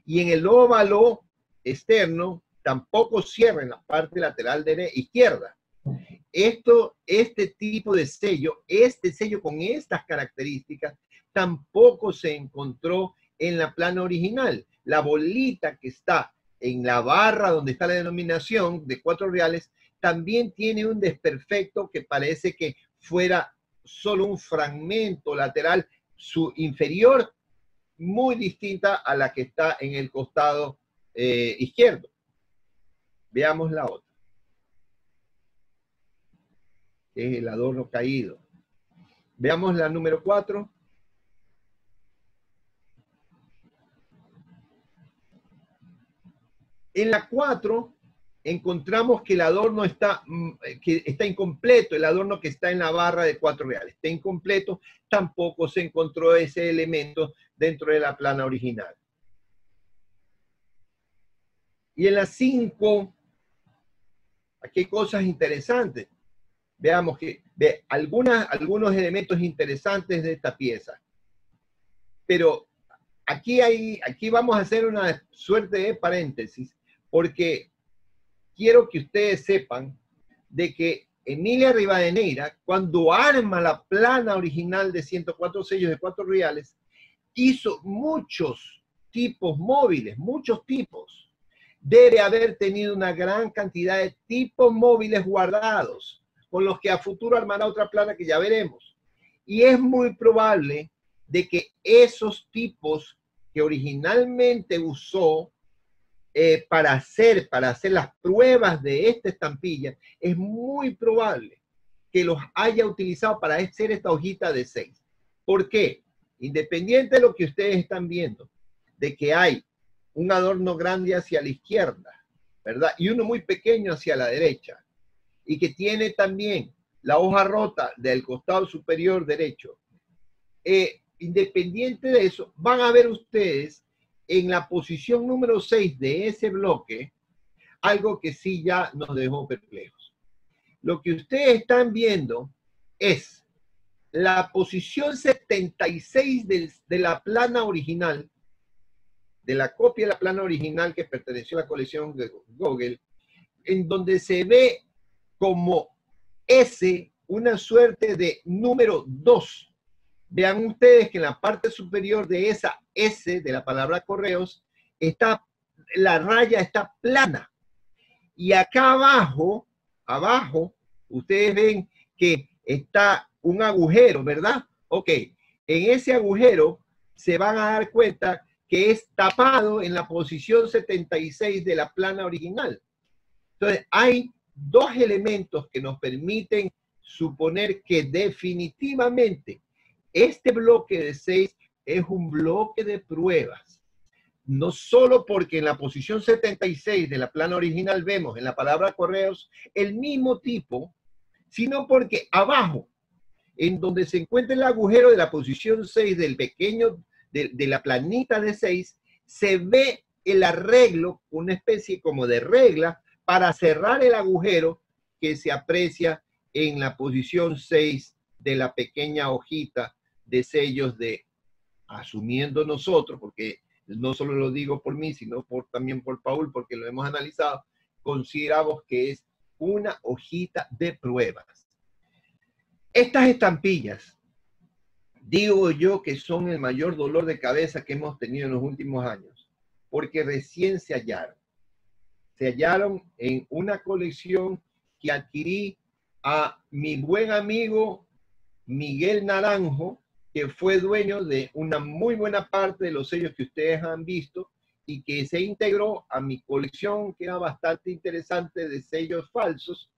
S1: y en el óvalo externo tampoco cierra en la parte lateral izquierda. Este tipo de sello, este sello con estas características, tampoco se encontró en la plana original. La bolita que está en la barra donde está la denominación de 4 reales también tiene un desperfecto que parece que fuera solo un fragmento lateral su inferior, muy distinta a la que está en el costado izquierdo. Veamos la otra, que es el adorno caído. Veamos la número 4. En la 4 encontramos que el adorno está incompleto, el adorno que está en la barra de 4 reales está incompleto, tampoco se encontró ese elemento dentro de la plana original. Y en la 5, aquí hay cosas interesantes. Veamos que algunos elementos interesantes de esta pieza. Pero aquí vamos a hacer una suerte de paréntesis, porque quiero que ustedes sepan de que Emilia Rivadeneira, cuando arma la plana original de 104 sellos de 4 reales, hizo muchos tipos móviles, muchos tipos. Debe haber tenido una gran cantidad de tipos móviles guardados, con los que a futuro armará otra plana que ya veremos. Y es muy probable de que esos tipos que originalmente usó para hacer las pruebas de esta estampilla, es muy probable que los haya utilizado para hacer esta hojita de 6. ¿Por qué? Independiente de lo que ustedes están viendo, de que hay un adorno grande hacia la izquierda, ¿verdad? Y uno muy pequeño hacia la derecha, y que tiene también la hoja rota del costado superior derecho. Independiente de eso, van a ver ustedes en la posición número 6 de ese bloque, algo que sí ya nos dejó perplejos. Lo que ustedes están viendo es la posición 76 de la plana original, de la copia de la plana original que perteneció a la colección de Google, en donde se ve como S, una suerte de número 2. Vean ustedes que en la parte superior de esa S de la palabra correos, la raya está plana. Y acá abajo, ustedes ven que está un agujero, ¿verdad? Ok, en ese agujero se van a dar cuenta que es tapado en la posición 76 de la plana original. Entonces, hay dos elementos que nos permiten suponer que definitivamente este bloque de 6 es un bloque de pruebas. No solo porque en la posición 76 de la plana original vemos en la palabra correos el mismo tipo, sino porque abajo, en donde se encuentra el agujero de la posición 6 del pequeño, de la planita de 6, se ve el arreglo, una especie como de regla para cerrar el agujero que se aprecia en la posición 6 de la pequeña hojita de sellos de, asumiendo nosotros, porque no solo lo digo por mí, sino también por Paul, porque lo hemos analizado, consideramos que es una hojita de pruebas. Estas estampillas, digo yo que son el mayor dolor de cabeza que hemos tenido en los últimos años, porque recién se hallaron. Se hallaron en una colección que adquirí a mi buen amigo Miguel Naranjo, que fue dueño de una muy buena parte de los sellos que ustedes han visto y que se integró a mi colección, que era bastante interesante, de sellos falsos,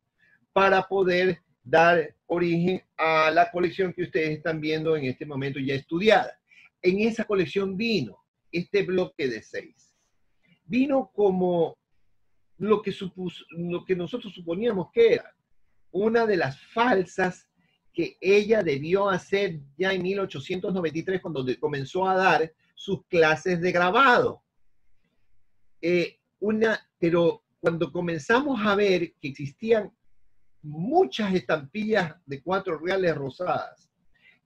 S1: para poder dar origen a la colección que ustedes están viendo en este momento ya estudiada. En esa colección vino este bloque de 6. Vino como lo que nosotros suponíamos que era una de las falsas que ella debió hacer ya en 1893 cuando comenzó a dar sus clases de grabado. Pero cuando comenzamos a ver que existían muchas estampillas de 4 reales rosadas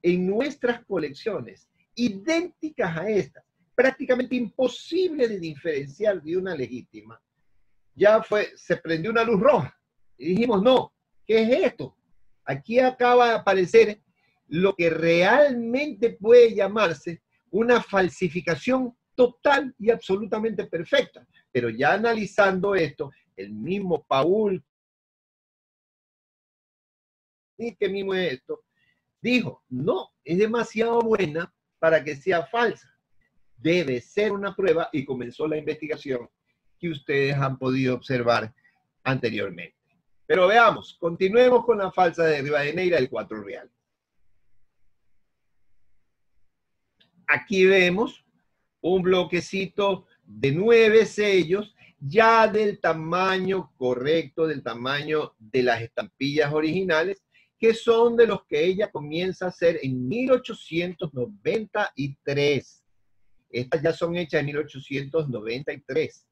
S1: en nuestras colecciones, idénticas a estas, prácticamente imposible de diferenciar de una legítima, se prendió una luz roja y dijimos, no, ¿qué es esto? Aquí acaba de aparecer lo que realmente puede llamarse una falsificación total y absolutamente perfecta. Pero ya analizando esto, el mismo Paul, que mismo esto, dijo, no, es demasiado buena para que sea falsa. Debe ser una prueba y comenzó la investigación que ustedes han podido observar anteriormente. Pero veamos, continuemos con la falsa de Rivadeneira del 4 real. Aquí vemos un bloquecito de 9 sellos, ya del tamaño correcto, del tamaño de las estampillas originales, que son de los que ella comienza a hacer en 1893. Estas ya son hechas en 1893.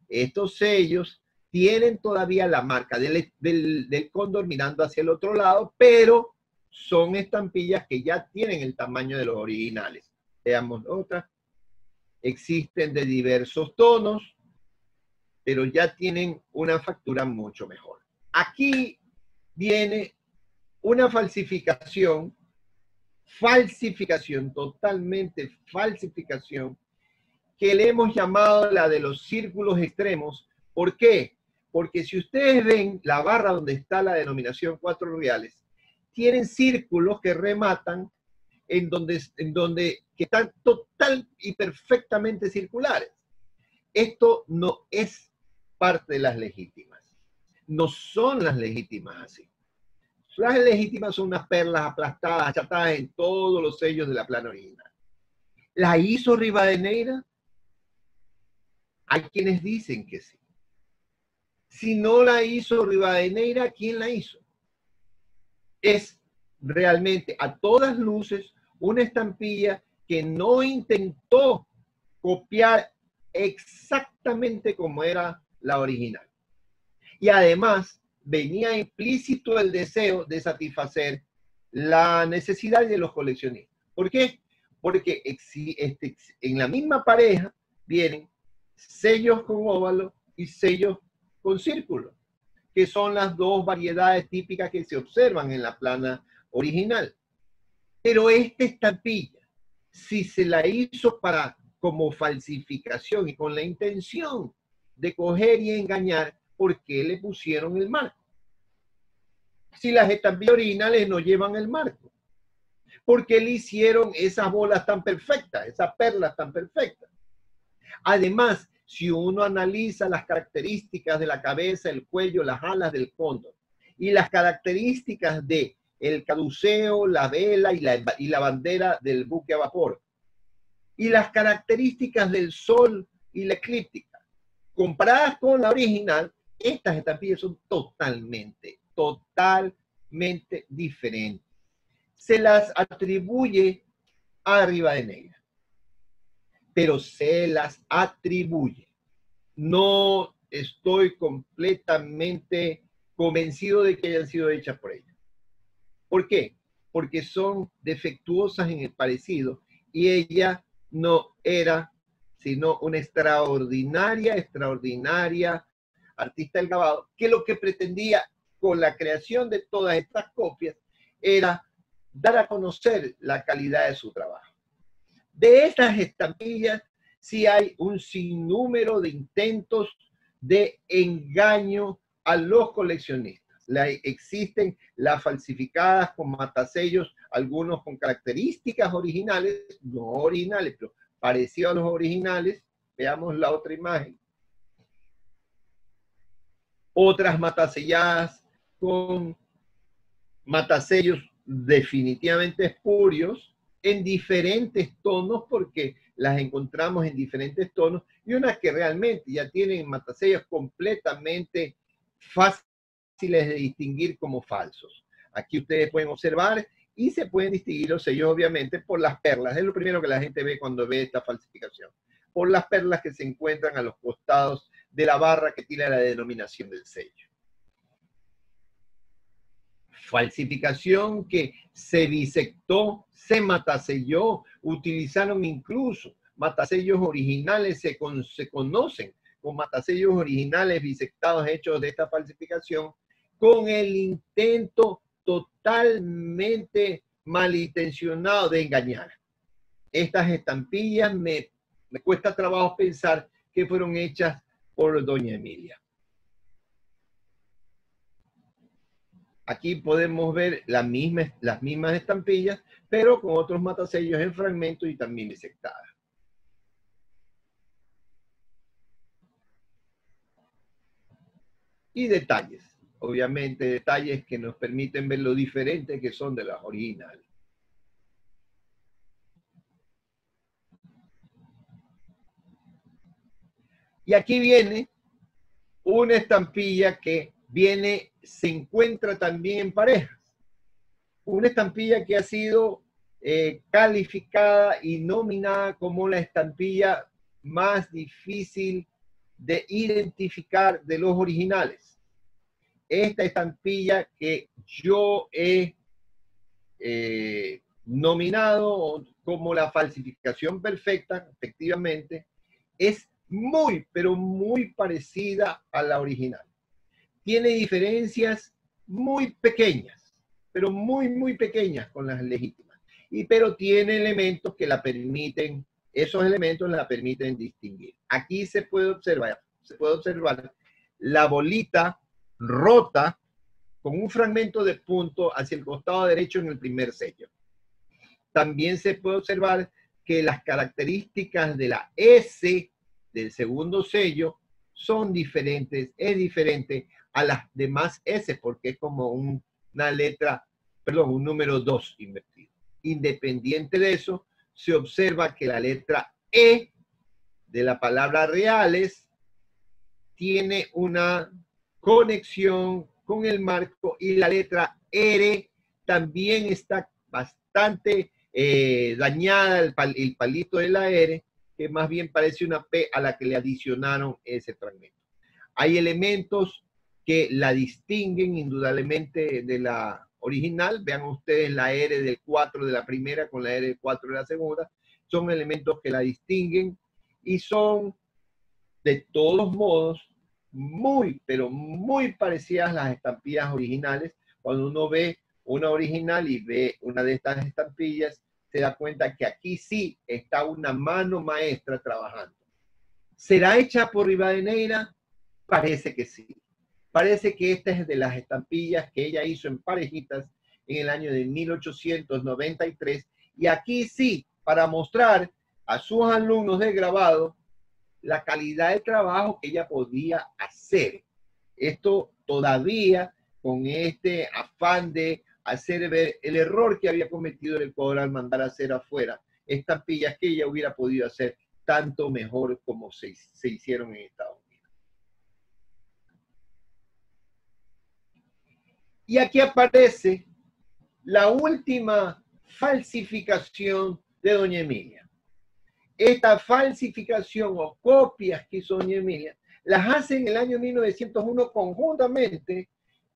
S1: Estos sellos tienen todavía la marca del cóndor mirando hacia el otro lado, pero son estampillas que ya tienen el tamaño de los originales. Veamos otras. Existen de diversos tonos, pero ya tienen una factura mucho mejor. Aquí viene una falsificación, totalmente falsificación, que le hemos llamado la de los círculos extremos. ¿Por qué? Porque si ustedes ven la barra donde está la denominación 4 reales, tienen círculos que rematan en donde que están total y perfectamente circulares. Esto no es parte de las legítimas. No son las legítimas así. Las legítimas son unas perlas aplastadas, achatadas en todos los sellos de la plana original. ¿La hizo Rivadeneira? Hay quienes dicen que sí. Si no la hizo Rivadeneira, ¿quién la hizo? Es realmente a todas luces una estampilla que no intentó copiar exactamente como era la original. Y además venía implícito el deseo de satisfacer la necesidad de los coleccionistas. ¿Por qué? Porque en la misma pareja vienen sellos con óvalo y sellos con círculo, que son las dos variedades típicas que se observan en la plana original. Pero esta estampilla, si se la hizo como falsificación y con la intención de coger y engañar, ¿por qué le pusieron el marco? Si las estampillas originales no llevan el marco, ¿por qué le hicieron esas bolas tan perfectas, esas perlas tan perfectas? Además, si uno analiza las características de la cabeza, el cuello, las alas del cóndor y las características de el caduceo, la vela y la bandera del buque a vapor, y las características del sol y la eclíptica, comparadas con la original, estas estampillas son totalmente diferentes. Se las atribuye a Rivadeneira. pero se las atribuye. No estoy completamente convencido de que hayan sido hechas por ella. ¿Por qué? Porque son defectuosas en el parecido y ella no era sino una extraordinaria artista del grabado, que lo que pretendía con la creación de todas estas copias era dar a conocer la calidad de su trabajo. De estas estampillas sí hay un sinnúmero de intentos de engaño a los coleccionistas. Existen las falsificadas con matasellos, algunos con características originales, no originales, pero parecidos a los originales. Veamos la otra imagen. Otras mataselladas con matasellos definitivamente espurios, en diferentes tonos, porque las encontramos en diferentes tonos, y unas que realmente ya tienen matasellos completamente fáciles de distinguir como falsos. Aquí ustedes pueden observar y se pueden distinguir los sellos obviamente por las perlas. Es lo primero que la gente ve cuando ve esta falsificación. Por las perlas que se encuentran a los costados de la barra que tiene la denominación del sello. Falsificación que se bisectó, se mataselló, utilizaron incluso matasellos originales, se conocen con matasellos originales bisectados hechos de esta falsificación, con el intento totalmente malintencionado de engañar. Estas estampillas me cuesta trabajo pensar que fueron hechas por doña Emilia. Aquí podemos ver las mismas estampillas, pero con otros matasellos en fragmentos y también bisectadas. Y detalles, obviamente detalles que nos permiten ver lo diferentes que son de las originales. Y aquí viene una estampilla que se encuentra también en parejas. Una estampilla que ha sido calificada y nominada como la estampilla más difícil de identificar de los originales. Esta estampilla que yo he nominado como la falsificación perfecta, efectivamente, es muy, pero muy parecida a la original. Tiene diferencias muy pequeñas, pero muy, muy pequeñas con las legítimas. Pero tiene elementos que la permiten, esos elementos la permiten distinguir. Aquí se puede observar la bolita rota con un fragmento de punto hacia el costado derecho en el primer sello. También se puede observar que las características de la S del segundo sello son diferentes, es diferente a las demás S porque es como una letra, perdón, un número 2 invertido. Independiente de eso, se observa que la letra E de la palabra reales tiene una conexión con el marco y la letra R también está bastante dañada, el palito de la R, que más bien parece una P a la que le adicionaron ese fragmento. Hay elementos que la distinguen indudablemente de la original. Vean ustedes la R del 4 de la primera con la R del 4 de la segunda. Son elementos que la distinguen y son de todos modos muy, pero muy parecidas a las estampillas originales. Cuando uno ve una original y ve una de estas estampillas, se da cuenta que aquí sí está una mano maestra trabajando. ¿Será hecha por Rivadeneira? Parece que sí. Parece que esta es de las estampillas que ella hizo en parejitas en el año de 1893. Y aquí sí, para mostrar a sus alumnos de grabado la calidad de trabajo que ella podía hacer. Esto todavía con este afán de hacer ver el error que había cometido el Ecuador al mandar a hacer afuera estampillas que ella hubiera podido hacer tanto mejor como se hicieron en Estados Unidos. Y aquí aparece la última falsificación de doña Emilia. esta falsificación o copias que hizo doña Emilia, las hace en el año 1901 conjuntamente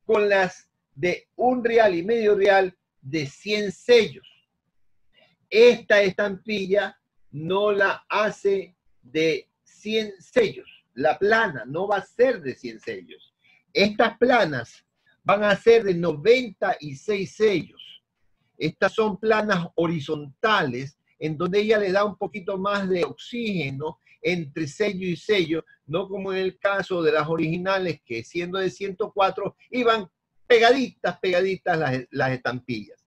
S1: con las de un real y medio real de 100 sellos. Esta estampilla no la hace de 100 sellos. La plana no va a ser de 100 sellos. Estas planas van a ser de 96 sellos. Estas son planas horizontales en donde ella le da un poquito más de oxígeno entre sello y sello, no como en el caso de las originales que siendo de 104 iban pegaditas las estampillas.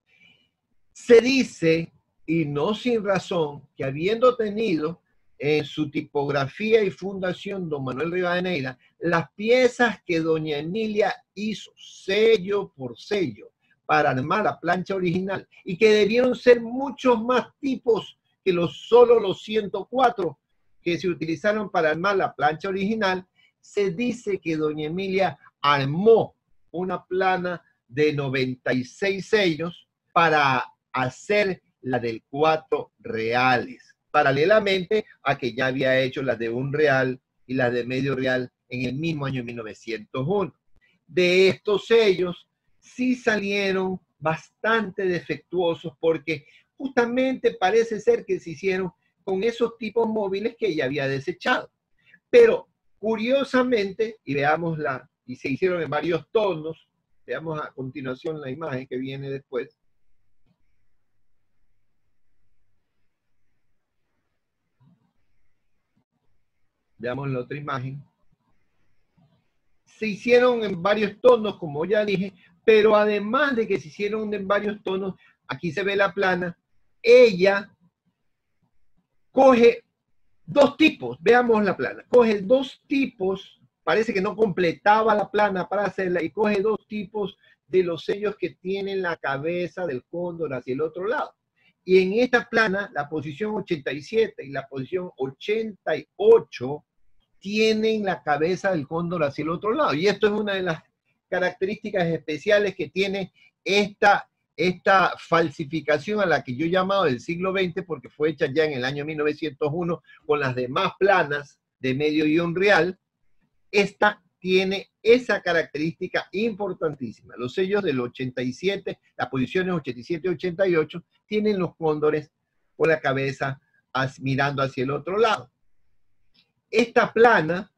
S1: Se dice, y no sin razón, que habiendo tenido en su tipografía y fundación don Manuel Rivadeneira las piezas que doña Emilia hizo sello por sello para armar la plancha original y que debieron ser muchos más tipos que solo los 104 que se utilizaron para armar la plancha original, se dice que doña Emilia armó una plana de 96 sellos para hacer la del 4 reales, paralelamente a que ya había hecho las de 1 real y las de medio real en el mismo año 1901. De estos sellos sí salieron bastante defectuosos porque justamente parece ser que se hicieron con esos tipos móviles que ella había desechado. Pero curiosamente, y veámosla, y se hicieron en varios tonos, veamos a continuación la imagen que viene después. Veamos la otra imagen. Se hicieron en varios tonos, como ya dije, pero además de que se hicieron en varios tonos, aquí se ve la plana, ella coge dos tipos, veamos la plana, coge dos tipos, parece que no completaba la plana para hacerla, y coge dos tipos de los sellos que tienen la cabeza del cóndor hacia el otro lado. Y en esta plana, la posición 87 y la posición 88 tienen la cabeza del cóndor hacia el otro lado. Y esto es una de las características especiales que tiene esta falsificación a la que yo he llamado del siglo XX, porque fue hecha ya en el año 1901 con las demás planas de medio y un real. Esta tiene esa característica importantísima. Los sellos del 87, las posiciones 87 y 88, tienen los cóndores con la cabeza mirando hacia el otro lado. Esta plana,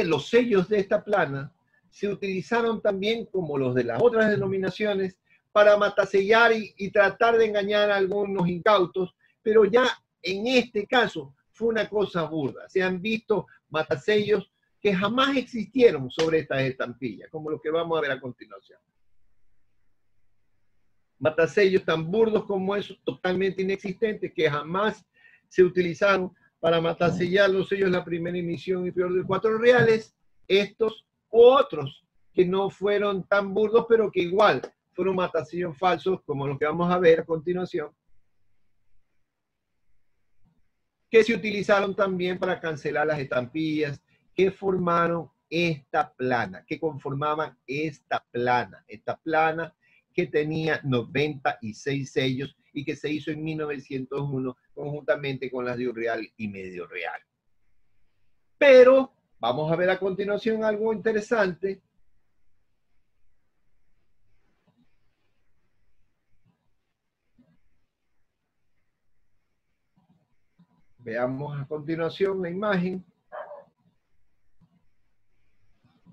S1: los sellos de esta plana, se utilizaron también como los de las otras denominaciones para matasellar y tratar de engañar a algunos incautos, pero ya en este caso fue una cosa burda. Se han visto matasellos que jamás existieron sobre estas estampillas, como lo que vamos a ver a continuación. Matasellos tan burdos como esos, totalmente inexistentes, que jamás se utilizaron para matasellar los sellos de la primera emisión y peor de 4 reales, estos u otros que no fueron tan burdos, pero que igual fueron matasellos falsos, como los que vamos a ver a continuación, que se utilizaron también para cancelar las estampillas que formaron esta plana, que conformaban esta plana que tenía 96 sellos y que se hizo en 1901 conjuntamente con las de un real y medio real. Pero vamos a ver a continuación algo interesante. Veamos a continuación la imagen.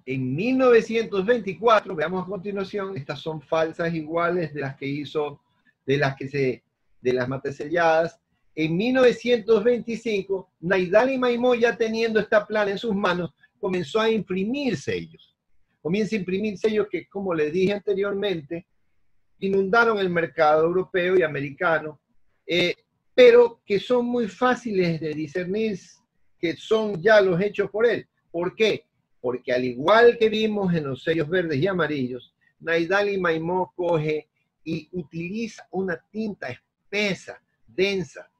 S1: En 1924, veamos a continuación, estas son falsas iguales de las que hizo, de las mataselladas. En 1925, Naidali Maimó, ya teniendo esta plana en sus manos, comenzó a imprimir sellos. Comienza a imprimir sellos que, como les dije anteriormente, inundaron el mercado europeo y americano, pero que son muy fáciles de discernir que son ya los hechos por él. ¿Por qué? Porque al igual que vimos en los sellos verdes y amarillos, Naidali Maimó coge y utiliza una tinta espesa, densa,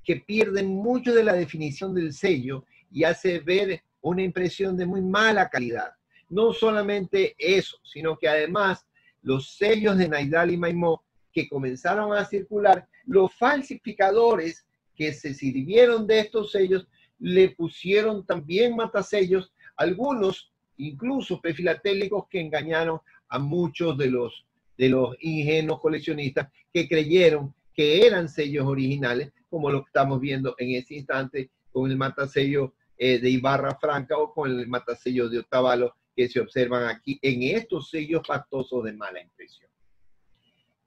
S1: que pierde mucho de la definición del sello y hace ver una impresión de muy mala calidad. No solamente eso, sino que además los sellos de Naidali Maimó que comenzaron a circular, los falsificadores que se sirvieron de estos sellos le pusieron también matasellos, algunos incluso prefilatélicos que engañaron a muchos de los ingenuos coleccionistas que creyeron que eran sellos originales, como lo que estamos viendo en ese instante con el matasello de Ibarra Franca o con el matasello de Otavalo que se observan aquí en estos sellos pastosos de mala impresión.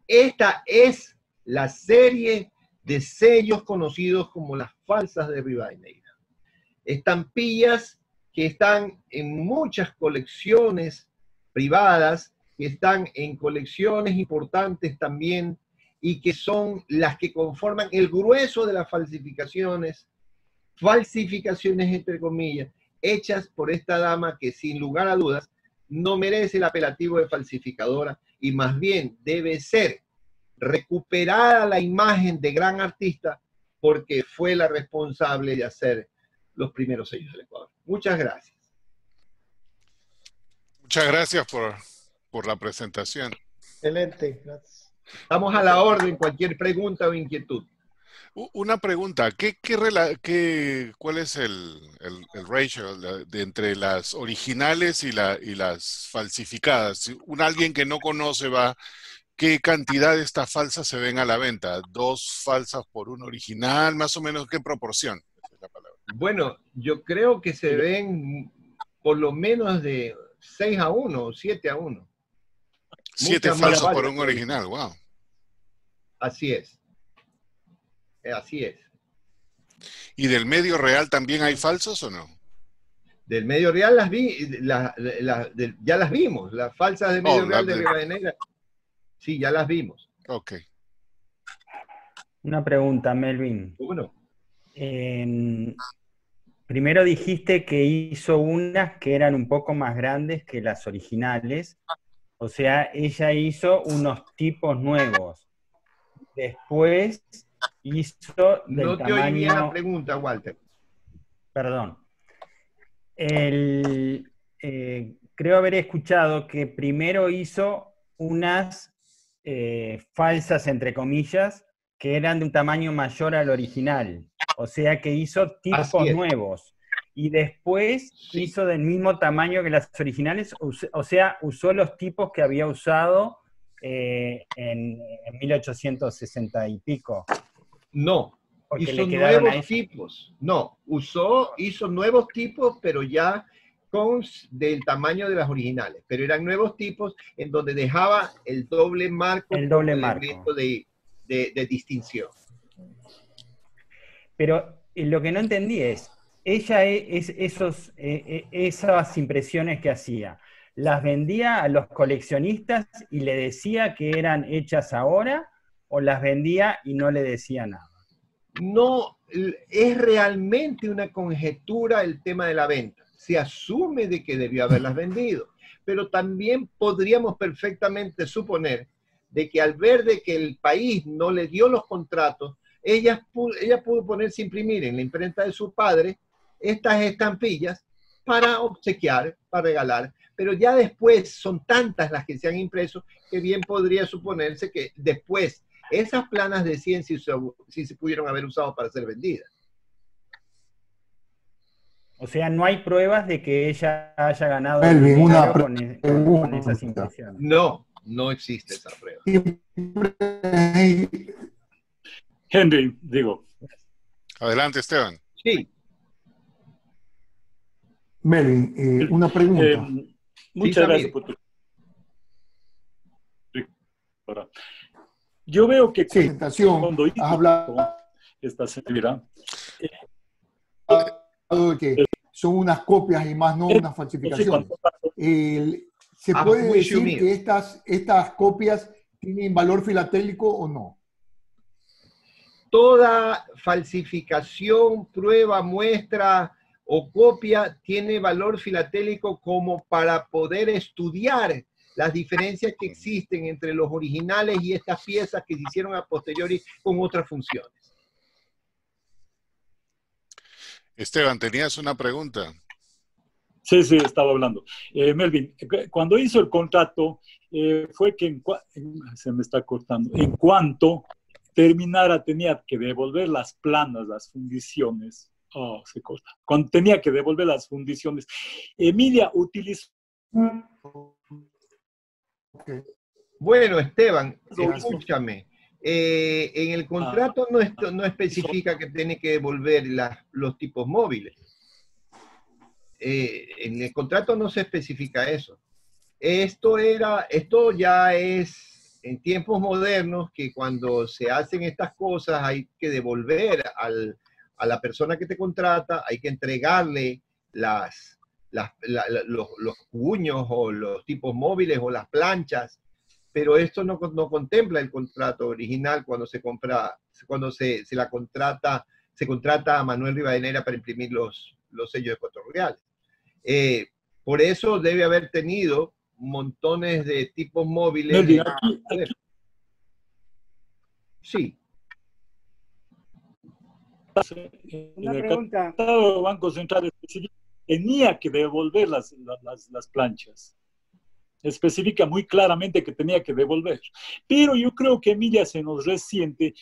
S1: Esta es la serie de sellos conocidos como las falsas de Rivadeneira. Estampillas que están en muchas colecciones privadas, que están en colecciones importantes también, y que son las que conforman el grueso de las falsificaciones entre comillas, hechas por esta dama que sin lugar a dudas no merece el apelativo de falsificadora y más bien debe ser recuperada la imagen de gran artista porque fue la responsable de hacer los primeros sellos del Ecuador. Muchas gracias.
S2: Muchas gracias por la presentación.
S3: Excelente, gracias.
S1: Estamos a la orden, cualquier pregunta o inquietud.
S2: Una pregunta, ¿cuál es el ratio entre las originales y las falsificadas? Si alguien que no conoce ¿qué cantidad de estas falsas se ven a la venta? ¿2 falsas por una original? Más o menos, ¿qué proporción? Esa es la palabra.
S1: Bueno, yo creo que se ven por lo menos de 6-1 o 7-1.
S2: 7 falsos por un original, wow.
S1: Así es. Así es.
S2: ¿Y del medio real también hay falsos o no?
S1: Del medio real ya las vimos. Las falsas de medio real de Rivadeneira. Sí, ya las vimos.
S2: Ok.
S4: Una pregunta, Melvin.
S1: Bueno.
S4: Primero dijiste que hizo unas que eran un poco más grandes que las originales. O sea, ella hizo unos tipos nuevos. Después hizo del
S1: no te
S4: tamaño...
S1: oí bien la pregunta, Walter.
S4: Perdón. Creo haber escuchado que primero hizo unas falsas, entre comillas, que eran de un tamaño mayor al original. O sea que hizo tipos nuevos. Y después hizo del mismo tamaño que las originales. O sea, usó los tipos que había usado en 1860 y pico.
S1: No,
S4: porque
S1: hizo nuevos tipos. No, hizo nuevos tipos, pero ya del tamaño de las originales. Pero eran nuevos tipos en donde dejaba el doble marco.
S4: El doble marco.
S1: De distinción.
S4: Pero lo que no entendí es, ella esas impresiones que hacía, ¿las vendía a los coleccionistas y le decía que eran hechas ahora o las vendía y no le decía nada?
S1: No, es realmente una conjetura el tema de la venta. Se asume de que debió haberlas vendido, pero también podríamos perfectamente suponer de que al ver de que el país no le dio los contratos, ella pudo ponerse a imprimir en la imprenta de su padre estas estampillas para obsequiar, para regalar, pero ya después son tantas las que se han impreso que bien podría suponerse que después esas planas de 100 sí se pudieron haber usado para ser vendidas.
S4: O sea, no hay pruebas de que ella haya ganado
S5: Melvin,
S4: con esas impresiones.
S1: No existe esa prueba.
S6: Henry, digo.
S2: Adelante, Esteban.
S1: Sí.
S5: Melvin, una pregunta.
S6: Muchas gracias por tu... Yo veo que cuando hizo esta serie,
S5: que son unas copias y más no unas falsificaciones. ¿Se puede decir que estas copias tienen valor filatélico o no?
S1: Toda falsificación, prueba, muestra o copia tiene valor filatélico como para poder estudiar las diferencias que existen entre los originales y estas piezas que se hicieron a posteriori con otras funciones.
S2: Esteban, ¿tenías una pregunta?
S6: Sí, estaba hablando. Melvin, cuando hizo el contrato, fue que se me está cortando, en cuanto
S7: terminara tenía que devolver las planas, las fundiciones. Oh, se corta. Cuando tenía que devolver las fundiciones, Emilia utilizó...
S5: Okay.
S1: Bueno, Esteban, escúchame. En el contrato no especifica que tiene que devolver los tipos móviles. En el contrato no se especifica eso. Esto ya es en tiempos modernos que cuando se hacen estas cosas hay que devolver a la persona que te contrata, hay que entregarle los cuños o los tipos móviles o las planchas, pero esto no contempla el contrato original cuando se contrata a Manuel Rivadeneira para imprimir los sellos de 4 reales. Por eso debe haber tenido montones de tipos móviles.
S7: Aquí.
S1: Sí.
S7: Una pregunta. El Banco Central tenía que devolver las planchas. Especifica muy claramente que tenía que devolver. Pero yo creo que Emilia se nos resiente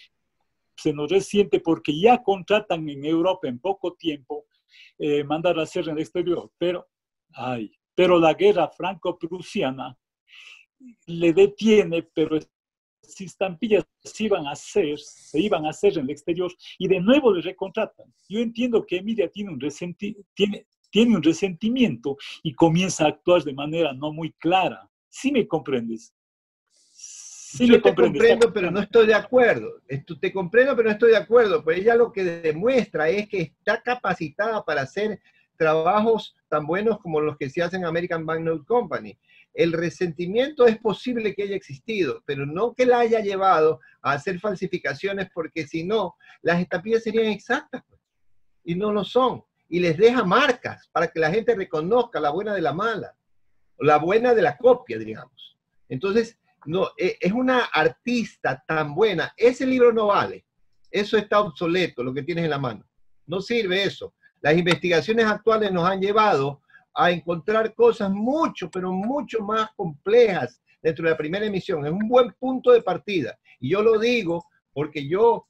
S7: porque ya contratan en Europa en poco tiempo mandar a hacer en el exterior. Pero la guerra franco-prusiana le detiene, pero si estampillas se iban a hacer en el exterior y de nuevo le recontratan. Yo entiendo que Emilia tiene un resentimiento y comienza a actuar de manera no muy clara. ¿Sí me comprendes?
S1: Yo te comprendo, pero no estoy de acuerdo. Te comprendo, pero no estoy de acuerdo. Pues ella lo que demuestra es que está capacitada para hacer trabajos tan buenos como los que se hacen en American Banknote Company. El resentimiento es posible que haya existido, pero no que la haya llevado a hacer falsificaciones, porque si no, las estampillas serían exactas, pues, y no lo son. Y les deja marcas para que la gente reconozca la buena de la mala, o la buena de la copia, digamos. Entonces, no, es una artista tan buena. Ese libro no vale. Eso está obsoleto, lo que tienes en la mano. No sirve eso. Las investigaciones actuales nos han llevado a encontrar cosas mucho, pero mucho más complejas dentro de la primera emisión. Es un buen punto de partida. Y yo lo digo porque yo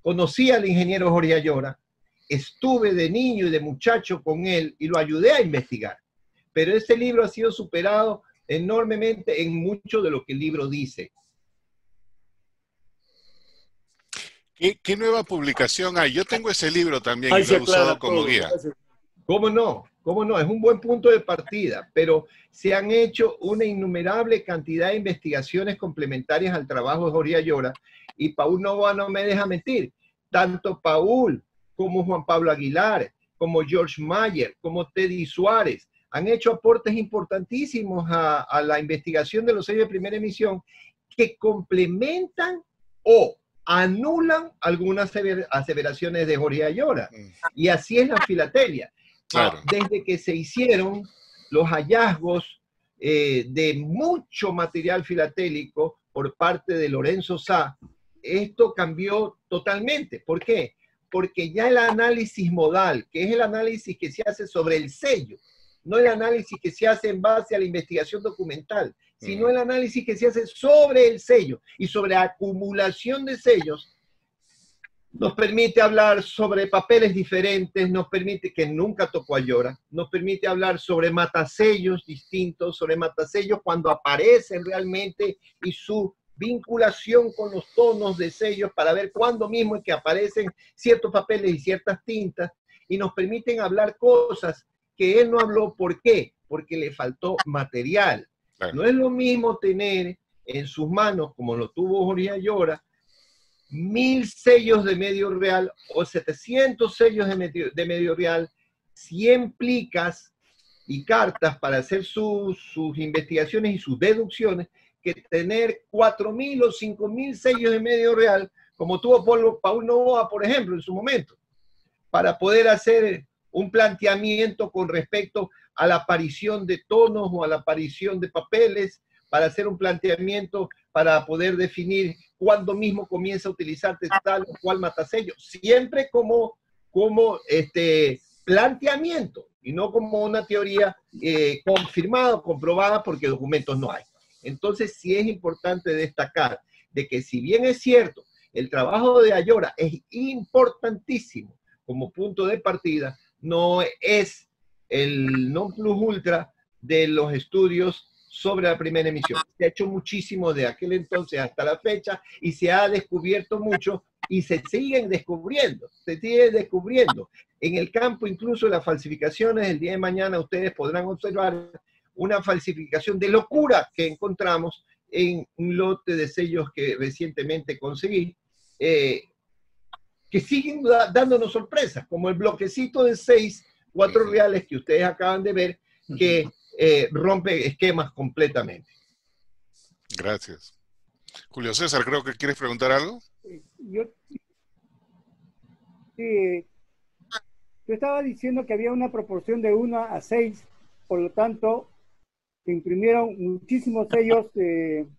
S1: conocí al ingeniero Jorge Ayora, estuve de niño y de muchacho con él y lo ayudé a investigar. Pero ese libro ha sido superado enormemente en mucho de lo que el libro dice.
S2: ¿Qué nueva publicación hay? Yo tengo ese libro también y lo he usado como guía.
S1: ¿Cómo no? ¿Cómo no? Es un buen punto de partida, pero se han hecho una innumerable cantidad de investigaciones complementarias al trabajo de Jorge Ayora, y Paul Novoa no me deja mentir. Tanto Paul como Juan Pablo Aguilar, como George Mayer, como Teddy Suárez, han hecho aportes importantísimos a la investigación de los sellos de primera emisión que complementan o anulan algunas aseveraciones de Jorge Ayora. Y así es la filatelia.
S2: Claro.
S1: Desde que se hicieron los hallazgos de mucho material filatélico por parte de Lorenzo Sá, esto cambió totalmente. ¿Por qué? Porque ya el análisis modal, que es el análisis que se hace sobre el sello, no el análisis que se hace en base a la investigación documental, sino el análisis que se hace sobre el sello y sobre acumulación de sellos, nos permite hablar sobre papeles diferentes, nos permite, que nunca tocó Ayora, nos permite hablar sobre matasellos distintos, sobre matasellos cuando aparecen realmente y su vinculación con los tonos de sellos para ver cuándo mismo es que aparecen ciertos papeles y ciertas tintas, y nos permiten hablar cosas que él no habló. ¿Por qué? Porque le faltó material.
S2: Claro.
S1: No es lo mismo tener en sus manos, como lo tuvo Jorge Ayora, 1000 sellos de medio real o 700 sellos de medio real, 100 plicas y cartas para hacer sus investigaciones y sus deducciones, que tener 4000 o 5000 sellos de medio real, como tuvo Paul Novoa, por ejemplo, en su momento, para poder hacer un planteamiento con respecto a la aparición de tonos o a la aparición de papeles, para hacer un planteamiento para poder definir cuándo mismo comienza a utilizarse tal o cual matasello, siempre como planteamiento y no como una teoría confirmada o comprobada, porque documentos no hay. Entonces sí es importante destacar de que, si bien es cierto, el trabajo de Ayora es importantísimo como punto de partida, no es el non plus ultra de los estudios sobre la primera emisión. Se ha hecho muchísimo de aquel entonces hasta la fecha y se ha descubierto mucho y se siguen descubriendo, En el campo incluso de las falsificaciones, el día de mañana ustedes podrán observar una falsificación de locura que encontramos en un lote de sellos que recientemente conseguí, que siguen dándonos sorpresas, como el bloquecito de 4 reales que ustedes acaban de ver, que rompe esquemas completamente.
S2: Gracias. Julio César, creo que quieres preguntar algo.
S8: Yo estaba diciendo que había una proporción de 1 a 6, por lo tanto, se imprimieron muchísimos sellos en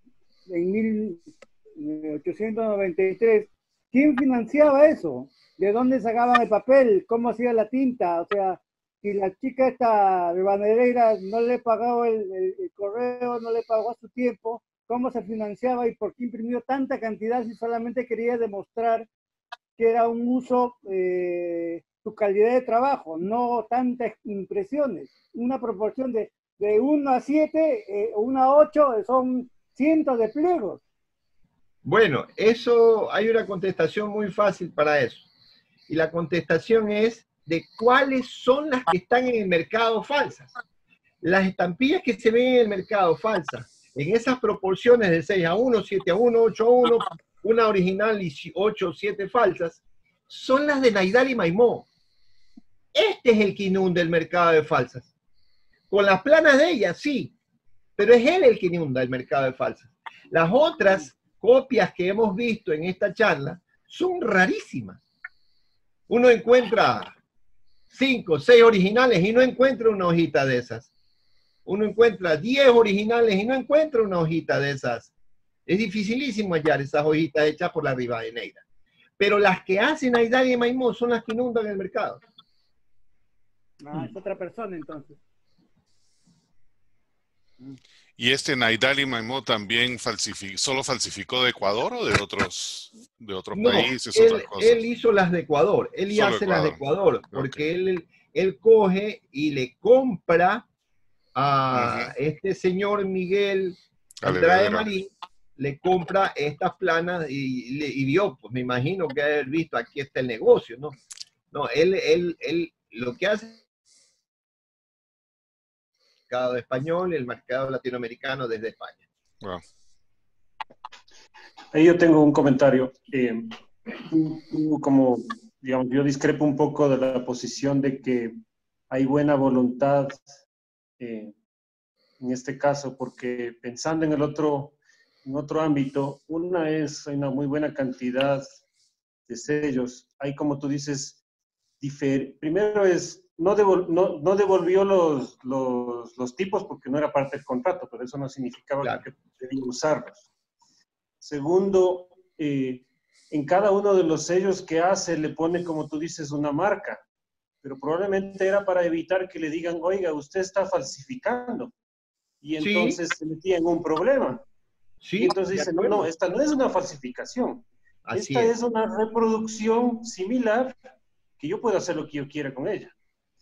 S8: 1893. ¿Quién financiaba eso? ¿De dónde sacaban el papel? ¿Cómo hacía la tinta? O sea, si la chica esta de Bandereira no le pagó el correo, no le pagó a su tiempo, ¿cómo se financiaba y por qué imprimió tanta cantidad si solamente quería demostrar que era un uso, su calidad de trabajo, no tantas impresiones? Una proporción de 1 a 7, 1 a 8 son cientos de pliegos.
S1: Bueno, eso hay una contestación muy fácil para eso. Y la contestación es de cuáles son las que están en el mercado falsas. Las estampillas que se ven en el mercado falsas, en esas proporciones de 6 a 1, 7 a 1, 8 a 1, una original y 8 o 7 falsas, son las de Naidal y Maimó. Este es el que inunda el mercado de falsas. Con las planas de ellas, sí, pero es él el que inunda el mercado de falsas. Las otras copias que hemos visto en esta charla son rarísimas. Uno encuentra 5, 6 originales y no encuentra una hojita de esas. Uno encuentra 10 originales y no encuentra una hojita de esas. Es dificilísimo hallar esas hojitas hechas por la Rivadeneira. Pero las que hacen Naidal y Maimó son las que inundan el mercado.
S8: Es otra persona entonces.
S2: ¿Y este Naidal y Maimó también solo falsificó de Ecuador o de otros países? Otras cosas?
S1: Él hizo las de Ecuador. Él
S2: Solo
S1: hace
S2: Ecuador.
S1: las de Ecuador, porque él coge y le compra a este señor Miguel Andrade Marín, le compra estas planas y vio, pues me imagino que haber visto, aquí está el negocio, ¿no? No, él lo que hace el mercado español y el mercado latinoamericano desde España.
S2: Wow.
S9: Ahí yo tengo un comentario. Como, digamos, yo discrepo un poco de la posición de que hay buena voluntad en este caso, porque pensando en otro ámbito, hay una muy buena cantidad de sellos. Hay, como tú dices, primero no devolvió los tipos porque no era parte del contrato, pero eso no significaba que debía usarlos. Segundo, en cada uno de los sellos que hace le pone, como tú dices, una marca, pero probablemente era para evitar que le digan, oiga, usted está falsificando. Y entonces se metía en un problema. Y entonces dice, no, esta no es una falsificación. Esta es una reproducción similar que yo puedo hacer lo que yo quiera con ella.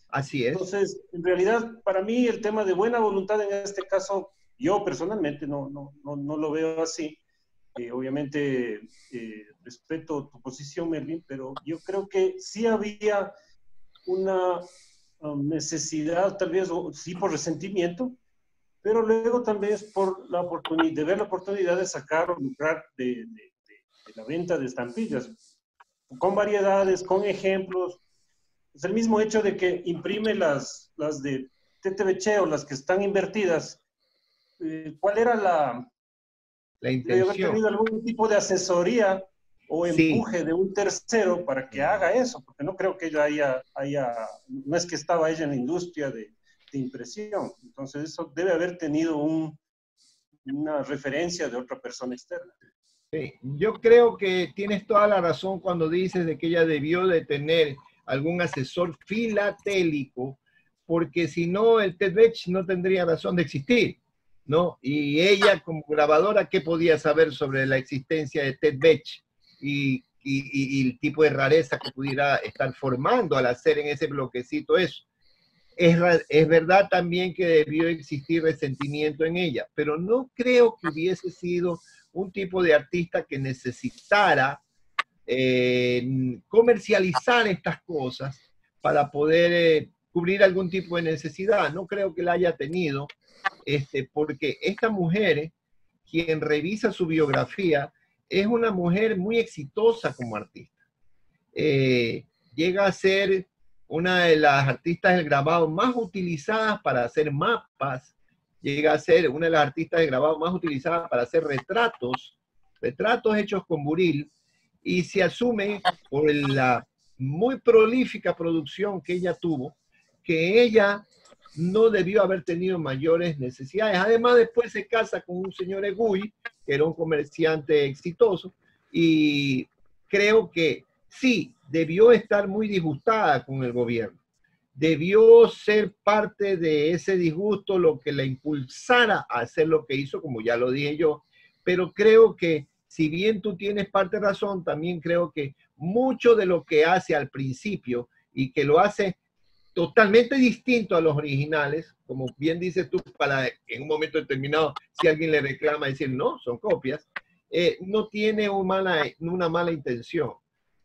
S1: Así es.
S9: Entonces, en realidad, para mí el tema de buena voluntad en este caso, yo personalmente no lo veo así. Obviamente respeto tu posición, Merlin, pero yo creo que sí había una necesidad, tal vez, sí por resentimiento, pero luego también es por la oportunidad, de ver la oportunidad de sacar o lucrar de la venta de estampillas, con variedades, con ejemplos. Es el mismo hecho de que imprime las de TTBC o las que están invertidas. ¿Cuál era la intención? Debe haber tenido algún tipo de asesoría o empuje de un tercero para que haga eso, porque no creo que ella no es que estaba ella en la industria de impresión. Entonces eso debe haber tenido una referencia de otra persona externa.
S1: Sí, yo creo que tienes toda la razón cuando dices de que ella debió de tener algún asesor filatélico, porque si no, el TEDx no tendría razón de existir, ¿no? Y ella como grabadora, ¿qué podía saber sobre la existencia de TEDx? y el tipo de rareza que pudiera estar formando al hacer en ese bloquecito eso. Es verdad también que debió existir resentimiento en ella, pero no creo que hubiese sido un tipo de artista que necesitara comercializar estas cosas para poder cubrir algún tipo de necesidad. No creo que la haya tenido, porque esta mujer, quien revisa su biografía, es una mujer muy exitosa como artista. Llega a ser una de las artistas del grabado más utilizadas para hacer mapas, llega a ser una de las artistas del grabado más utilizadas para hacer retratos hechos con buril, y se asume por la muy prolífica producción que ella tuvo, que ella no debió haber tenido mayores necesidades. Además, después se casa con un señor Egui, que era un comerciante exitoso, y creo que sí, debió estar muy disgustada con el gobierno. Debió ser parte de ese disgusto lo que la impulsara a hacer lo que hizo, como ya lo dije yo, pero creo que si bien tú tienes parte de razón, también creo que mucho de lo que hace al principio y que lo hace totalmente distinto a los originales, como bien dices tú, para en un momento determinado, si alguien le reclama decir no, son copias, no tiene una mala intención.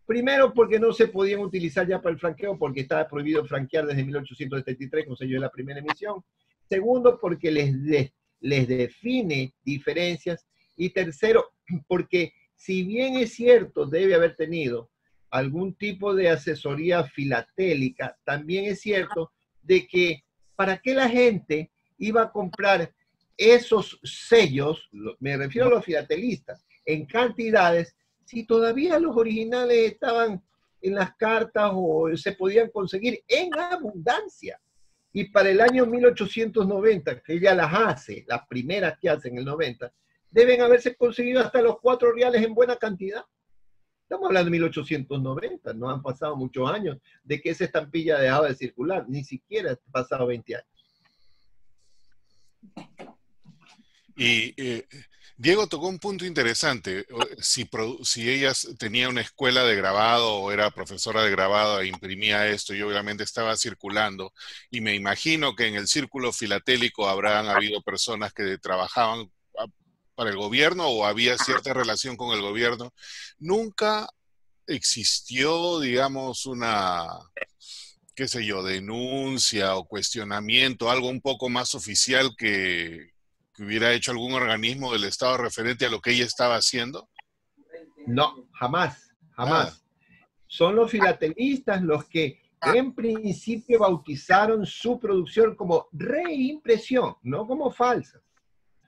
S1: Primero, porque no se podían utilizar ya para el franqueo, porque estaba prohibido franquear desde 1873, con sello de la primera emisión. Segundo, porque les define diferencias. Y tercero, porque si bien es cierto, debe haber tenido algún tipo de asesoría filatélica, también es cierto de que para qué la gente iba a comprar esos sellos, me refiero a los filatelistas, en cantidades, si todavía los originales estaban en las cartas o se podían conseguir en abundancia. Y para el año 1890, que ella las hace, las primeras que hace en el 90, deben haberse conseguido hasta los 4 reales en buena cantidad. Estamos hablando de 1890, no han pasado muchos años de que esa estampilla ha dejado de circular, ni siquiera han pasado 20 años.
S2: Y Diego tocó un punto interesante. Si ella tenía una escuela de grabado o era profesora de grabado e imprimía esto y obviamente estaba circulando, y me imagino que en el círculo filatélico habrán habido personas que trabajaban para el gobierno o había cierta relación con el gobierno, nunca existió, digamos, una, qué sé yo, denuncia o cuestionamiento, algo un poco más oficial que hubiera hecho algún organismo del Estado referente a lo que ella estaba haciendo?
S1: No, jamás. Son los filatelistas los que en principio bautizaron su producción como reimpresión, no como falsa.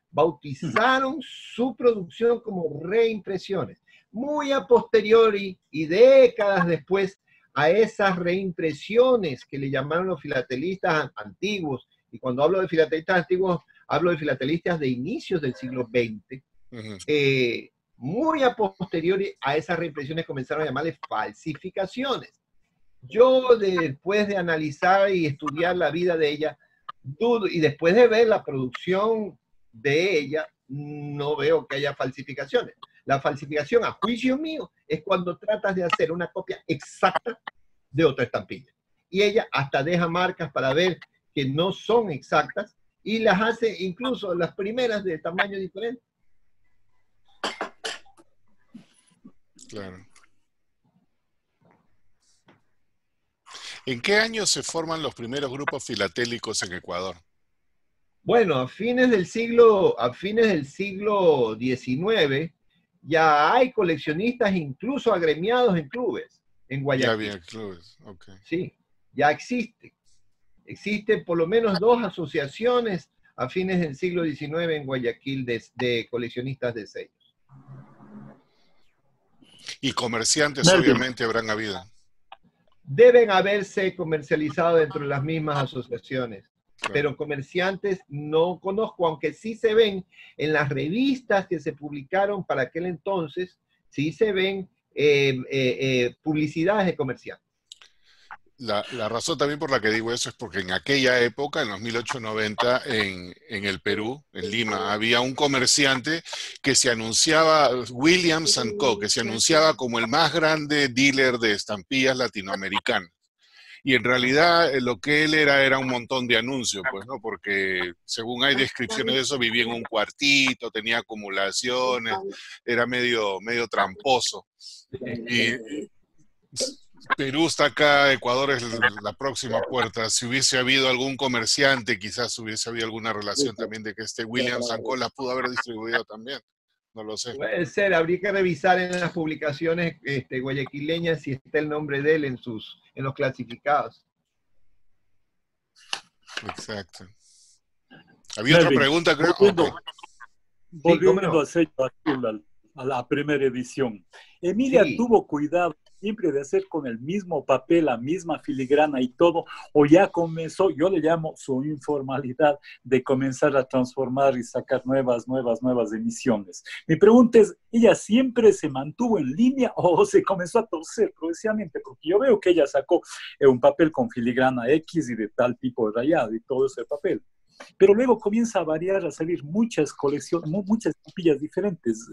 S1: Bautizaron su producción como reimpresiones. Muy a posteriori y décadas después a esas reimpresiones que le llamaron los filatelistas antiguos. Y cuando hablo de filatelistas antiguos, hablo de filatelistas de inicios del siglo XX. Muy a posteriori a esas reimpresiones comenzaron a llamarle falsificaciones. Yo, después de analizar y estudiar la vida de ella, dudo, y después de ver la producción de ella, no veo que haya falsificaciones. La falsificación, a juicio mío, es cuando tratas de hacer una copia exacta de otra estampilla. Y ella hasta deja marcas para ver que no son exactas y las hace incluso las primeras de tamaño diferente.
S2: Claro. ¿En qué año se forman los primeros grupos filatélicos en Ecuador?
S1: Bueno, a fines del siglo XIX ya hay coleccionistas incluso agremiados en clubes en Guayaquil.
S2: Ya había clubes, ok.
S1: Sí, ya existe. Existen por lo menos 2 asociaciones a fines del siglo XIX en Guayaquil de coleccionistas de sellos.
S2: Y comerciantes obviamente habrán habido.
S1: Deben haberse comercializado dentro de las mismas asociaciones. Claro. Pero comerciantes no conozco, aunque sí se ven en las revistas que se publicaron para aquel entonces, sí se ven publicidades de comerciantes.
S2: La razón también por la que digo eso es porque en aquella época, en los 1890, en el Perú, en Lima, había un comerciante que se anunciaba, Williams & Co., que se anunciaba como el más grande dealer de estampillas latinoamericanas. Y en realidad lo que él era un montón de anuncios, pues, ¿no? Porque según hay descripciones de eso, vivía en un cuartito, tenía acumulaciones, era medio tramposo. Y Perú está acá, Ecuador es la próxima puerta. Si hubiese habido algún comerciante, quizás hubiese habido alguna relación también de que este Williams & Co. la pudo haber distribuido también. No lo sé.
S1: Puede ser, habría que revisar en las publicaciones guayaquileñas si está el nombre de él en los clasificados.
S2: Exacto. Había otra pregunta, creo.
S7: Volviendo a la primera edición. Emilia tuvo cuidado siempre de hacer con el mismo papel, la misma filigrana y todo, o ya comenzó, yo le llamo su informalidad, de comenzar a transformar y sacar nuevas emisiones. Mi pregunta es, ¿ella siempre se mantuvo en línea o se comenzó a torcer progresivamente? Porque yo veo que ella sacó un papel con filigrana X y de tal tipo de rayado y todo ese papel. Pero luego comienza a variar, a salir muchas colecciones, muchas estampillas diferentes.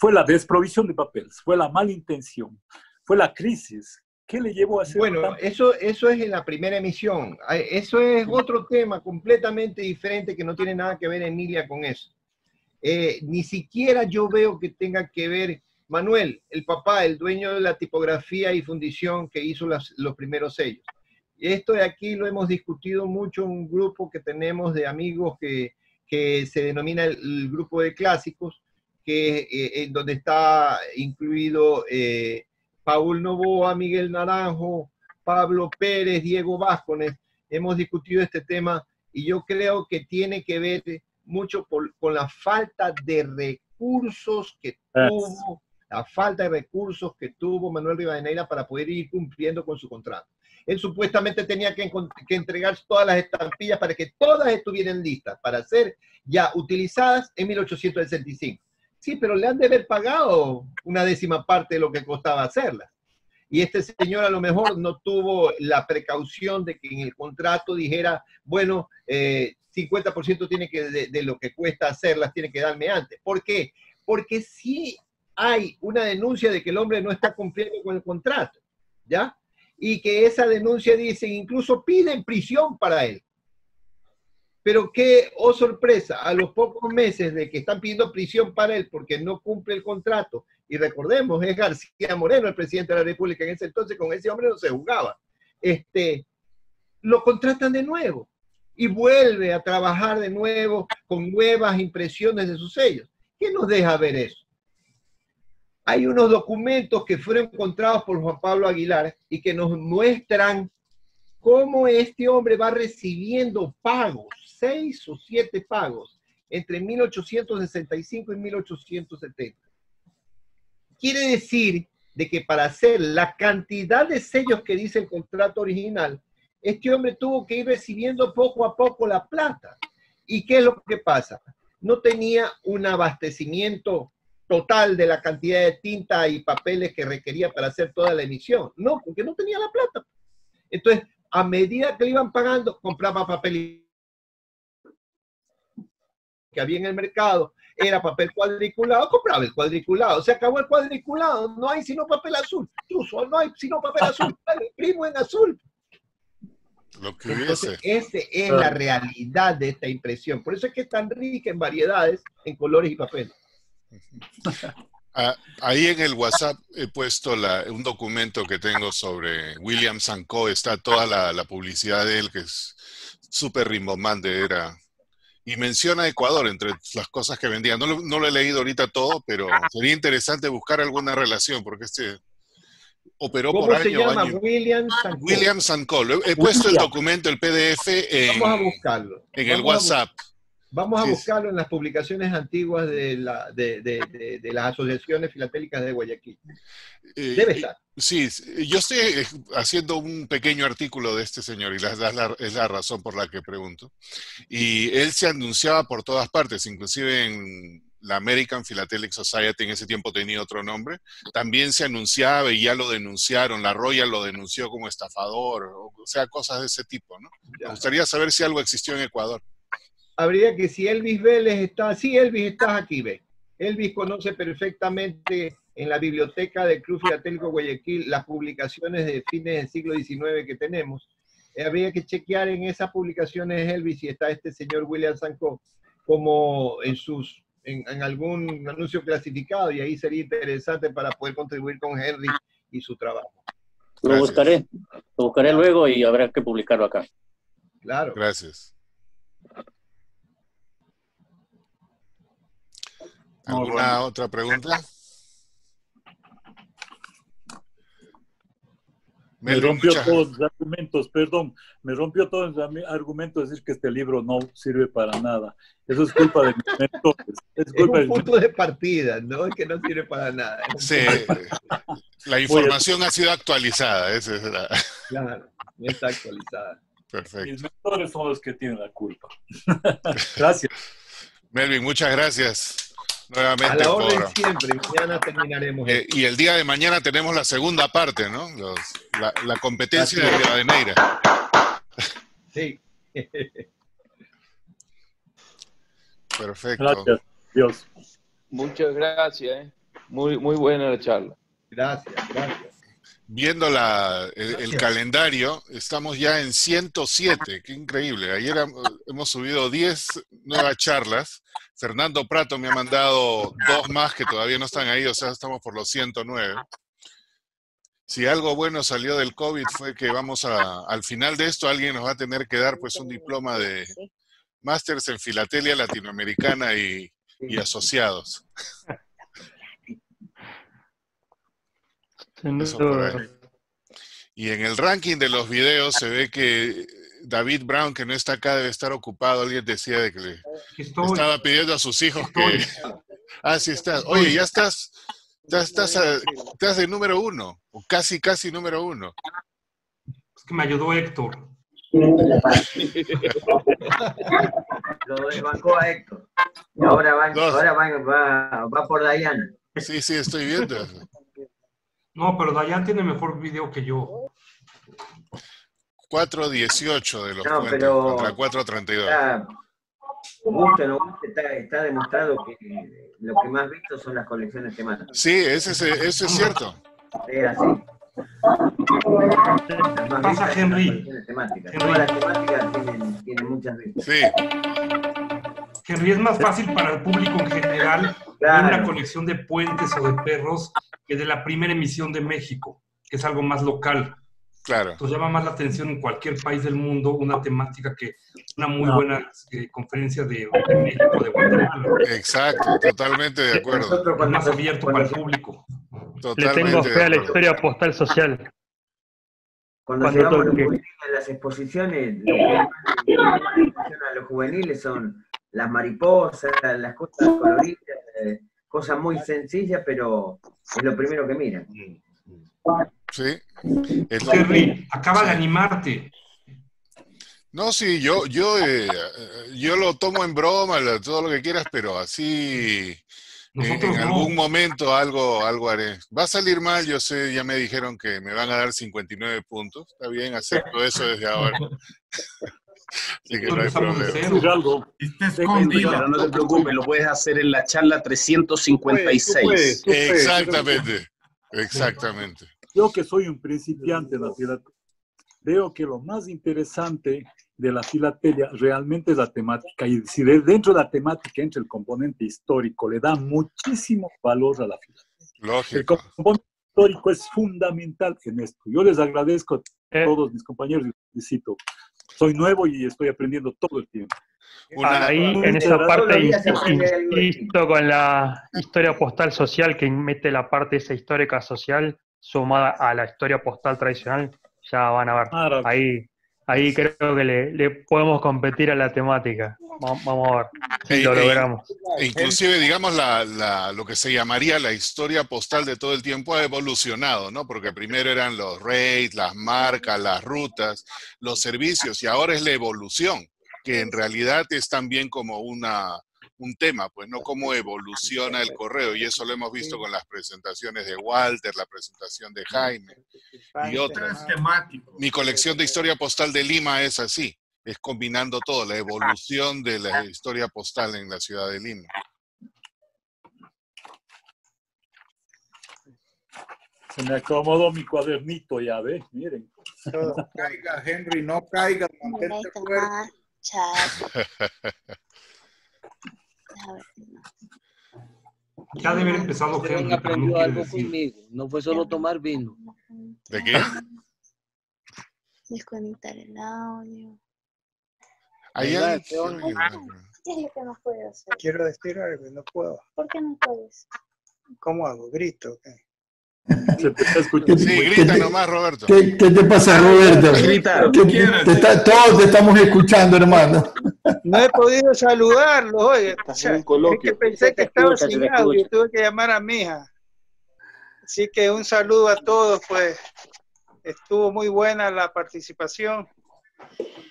S7: Fue la desprovisión de papeles, fue la mala intención, fue la crisis. ¿Qué le llevó a hacer?
S1: Bueno, eso es en la primera emisión. Eso es otro tema completamente diferente que no tiene nada que ver, Emilia, con eso. Ni siquiera yo veo que tenga que ver Manuel, el papá, el dueño de la tipografía y fundición que hizo los primeros sellos. Esto de aquí lo hemos discutido mucho en un grupo que tenemos de amigos que se denomina el grupo de clásicos, en donde está incluido Paul Novoa, Miguel Naranjo, Pablo Pérez, Diego Vázquez. Hemos discutido este tema y yo creo que tiene que ver mucho con la falta de recursos que tuvo Manuel Rivadeneira para poder ir cumpliendo con su contrato. Él supuestamente tenía que entregar todas las estampillas para que todas estuvieran listas para ser ya utilizadas en 1865. Sí, pero le han de haber pagado una décima parte de lo que costaba hacerlas. Y este señor a lo mejor no tuvo la precaución de que en el contrato dijera, bueno, 50% tiene que, de lo que cuesta hacerlas, tiene que darme antes. ¿Por qué? Porque sí hay una denuncia de que el hombre no está cumpliendo con el contrato, ¿ya? Y que esa denuncia dice, incluso piden prisión para él. Pero qué, oh sorpresa, a los pocos meses de que están pidiendo prisión para él porque no cumple el contrato, y recordemos, es García Moreno el presidente de la República en ese entonces, con ese hombre no se jugaba, lo contratan de nuevo y vuelve a trabajar de nuevo con nuevas impresiones de sus sellos. ¿Qué nos deja ver eso? Hay unos documentos que fueron encontrados por Juan Pablo Aguilar y que nos muestran cómo este hombre va recibiendo pagos, 6 o 7 pagos, entre 1865 y 1870. Quiere decir de que para hacer la cantidad de sellos que dice el contrato original, este hombre tuvo que ir recibiendo poco a poco la plata. ¿Y qué es lo que pasa? No tenía un abastecimiento total de la cantidad de tinta y papeles que requería para hacer toda la emisión. No, porque no tenía la plata. Entonces, a medida que le iban pagando, compraba papel que había en el mercado, era papel cuadriculado, compraba el cuadriculado. Se acabó el cuadriculado, no hay sino papel azul. No hay sino papel azul, imprimo en azul.
S2: Lo que
S1: Entonces, esa es la realidad de esta impresión. Por eso es que es tan rica en variedades, en colores y papeles.
S2: Ahí en el WhatsApp he puesto un documento que tengo sobre Williams & Co. Está toda la publicidad de él, que es súper rimbombante, y menciona Ecuador entre las cosas que vendía. No lo he leído ahorita todo, pero sería interesante buscar alguna relación, porque operó por año.
S1: ¿Cómo se llama?
S2: Williams & Co. He puesto el documento, el PDF,
S1: vamos a buscarlo.
S2: En el WhatsApp.
S1: Vamos a buscarlo en las publicaciones antiguas de las asociaciones filatélicas de Guayaquil. Debe estar.
S2: Sí, yo estoy haciendo un pequeño artículo de este señor y es la razón por la que pregunto. Y él se anunciaba por todas partes, inclusive la American Philatelic Society, en ese tiempo tenía otro nombre, también se anunciaba y ya lo denunciaron, la Royal lo denunció como estafador, o sea, cosas de ese tipo, ¿no? Me gustaría saber si algo existió en Ecuador.
S1: Habría que, si Elvis Vélez está, sí, Elvis, estás aquí, ve. Elvis conoce perfectamente en la biblioteca del Club Filatélico Guayaquil las publicaciones de fines del siglo XIX que tenemos. Habría que chequear en esas publicaciones, Elvis, si está este señor William Sanko como en algún anuncio clasificado, y ahí sería interesante para poder contribuir con Henry y su trabajo.
S10: Lo buscaré luego y habrá que publicarlo acá.
S1: Claro.
S2: Gracias. ¿Alguna otra pregunta?
S7: Me rompió todos los argumentos, perdón, me rompió todos los argumentos decir que este libro no sirve para nada. Eso es culpa de mis mentores.
S1: Es un punto de partida, no es que no sirve para nada.
S2: Sí, la información ha sido actualizada. Esa es la...
S1: Claro, está actualizada.
S2: Perfecto.
S7: Mis mentores son los que tienen la culpa. Gracias.
S2: Melvin, muchas gracias. Nuevamente.
S1: A la orden siempre, mañana terminaremos.
S2: Y el día de mañana tenemos la segunda parte, ¿no? La competencia de Rivadeneira.
S1: Sí.
S2: Perfecto.
S7: Gracias, Dios.
S11: Muchas gracias, muy buena la charla.
S1: Gracias.
S2: Viendo el calendario, estamos ya en 107, qué increíble. Ayer hemos subido 10 nuevas charlas. Fernando Prato me ha mandado 2 más que todavía no están ahí, o sea, estamos por los 109. Si algo bueno salió del COVID fue que al final de esto alguien nos va a tener que dar pues un diploma de Másters en Filatelia Latinoamericana y asociados. Eso por ahí. Y en el ranking de los videos se ve que David Brown, que no está acá, debe estar ocupado. Alguien decía de que le estaba pidiendo a sus hijos que... Ah, sí estás. Oye, ya estás de número 1, o casi número 1.
S12: Es que me ayudó Héctor.
S13: Lo desbancó a Héctor. Y ahora va por Dayana.
S2: Sí, estoy viendo eso.
S12: No, pero Dayan tiene mejor video que yo.
S2: 4.18 de los cuentos contra 4.32.
S13: Gusto, no gusto, está demostrado que lo que más visto son las colecciones temáticas.
S2: Sí, eso es cierto.
S13: Es así.
S12: ¿Qué pasa, Henry?
S13: Todas las temáticas tienen muchas vistas.
S2: Sí.
S12: Henry, es más fácil para el público en general ver una colección de puentes o de perros que de la primera emisión de México, que es algo más local.
S2: Claro.
S12: Entonces llama más la atención en cualquier país del mundo una temática que una muy buena conferencia de México, de Guatemala.
S2: Exacto, totalmente de acuerdo.
S12: Es más abierto para el público.
S14: Totalmente. Le tengo fe a la historia postal social.
S13: Cuando llevamos los juveniles a las exposiciones, lo que más a los juveniles son las mariposas, las cosas coloridas, cosas muy sencillas, pero es lo primero que miran.
S2: Sí.
S12: Henry, acaba de animarte.
S2: No, sí, yo lo tomo en broma, todo lo que quieras, pero así en algún momento algo haré. Va a salir mal, yo sé, ya me dijeron que me van a dar 59 puntos. Está bien, acepto eso desde ahora. Así que no hay problema.
S15: Está escondido. Pero no te preocupes, lo puedes hacer en la charla 356.
S2: Exactamente.
S7: Yo que soy un principiante en la filatelia, veo que lo más interesante de la filatelia realmente es la temática, y si dentro de la temática entra el componente histórico, le da muchísimo valor a la filatelia.
S2: Lógico.
S7: El componente histórico es fundamental en esto. Yo les agradezco a todos mis compañeros y les felicito. Soy nuevo y estoy aprendiendo todo el tiempo.
S14: Ahí, en esa parte, insisto con la historia postal social, que mete la parte esa histórica social sumada a la historia postal tradicional, ya van a ver. Ahí creo que le podemos competir a la temática. Vamos a ver si lo logramos.
S2: Inclusive, digamos, lo que se llamaría la historia postal de todo el tiempo ha evolucionado, ¿no? Porque primero eran los rates, las marcas, las rutas, los servicios, y ahora es la evolución, que en realidad es también como un tema, pues no cómo evoluciona el correo, y eso lo hemos visto con las presentaciones de Walter, la presentación de Jaime y otras. Mi colección de historia postal de Lima es así, es combinando todo, la evolución de la historia postal en la ciudad de Lima.
S7: Se me acomodó mi cuadernito, ya ves, miren.
S16: No caiga, Henry, no caiga. Mantente fuerte.
S12: Ya debe haber empezado Henry, pero no quiere
S17: algo
S12: decir.
S17: conmigo. No fue solo tomar vino.
S2: ¿De qué?
S18: Desconectar el audio.
S2: Ahí
S18: ¿Qué es lo que no puedo hacer?
S16: Quiero decir algo, no puedo.
S18: ¿Por qué no puedes?
S16: ¿Cómo hago? ¿Grito? ¿Qué?
S2: Sí, grita nomás, Roberto.
S5: ¿Qué te pasa, Roberto? Todos te estamos escuchando, hermano.
S16: No he podido saludarlo, oye. Es que pensé que estaba sin audio, tuve que llamar a mi hija. Así que un saludo a todos, pues. Estuvo muy buena la participación.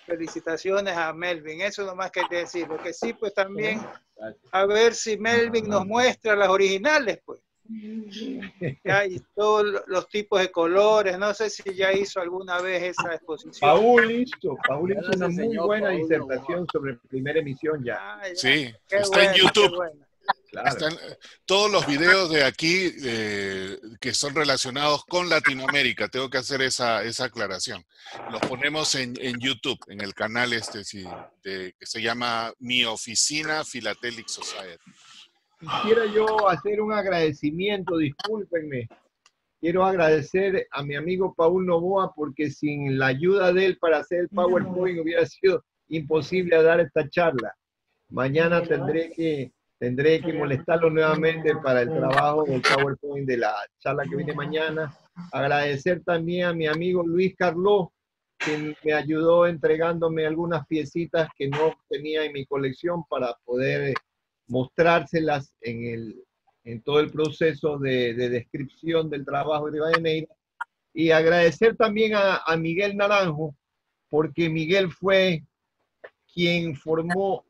S16: Felicitaciones a Melvin. Eso nomás quería decir. Lo que sí, pues también, a ver si Melvin nos muestra las originales, pues. Ya, y todos los tipos de colores, no sé si ya hizo alguna vez esa exposición.
S1: Paul hizo una muy buena disertación sobre primera emisión ya.
S2: Sí,
S1: Qué
S2: está
S1: bueno,
S2: en YouTube.
S1: qué bueno. Claro.
S2: Están todos los videos de aquí que son relacionados con Latinoamérica. Tengo que hacer esa aclaración. Los ponemos en YouTube, en el canal que se llama Mi Oficina Philatelic Society.
S1: Quisiera yo hacer un agradecimiento, discúlpenme. Quiero agradecer a mi amigo Paul Novoa porque sin la ayuda de él para hacer el PowerPoint hubiera sido imposible dar esta charla. Mañana tendré que molestarlo nuevamente para el trabajo del PowerPoint de la charla que viene mañana. Agradecer también a mi amigo Luis Carlos, que me ayudó entregándome algunas piecitas que no tenía en mi colección para poder mostrárselas en todo el proceso de descripción del trabajo de Rivadeneira. Y agradecer también a Miguel Naranjo, porque Miguel fue quien formó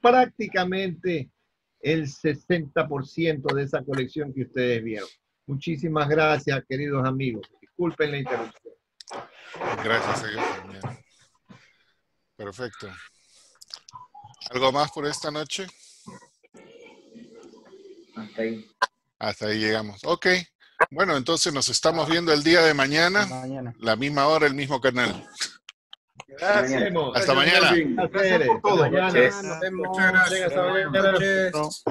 S1: prácticamente el 60% de esa colección que ustedes vieron. Muchísimas gracias, queridos amigos. Disculpen la interrupción.
S2: Gracias a Dios también. Perfecto. ¿Algo más por esta noche? Hasta ahí llegamos. Ok. Bueno, entonces nos estamos viendo el día de mañana. La misma hora, el mismo canal.
S16: Gracias.
S2: Hasta mañana.
S16: Gracias por todo.
S2: Nos
S16: vemos. Muchas gracias.
S2: Buenas noches.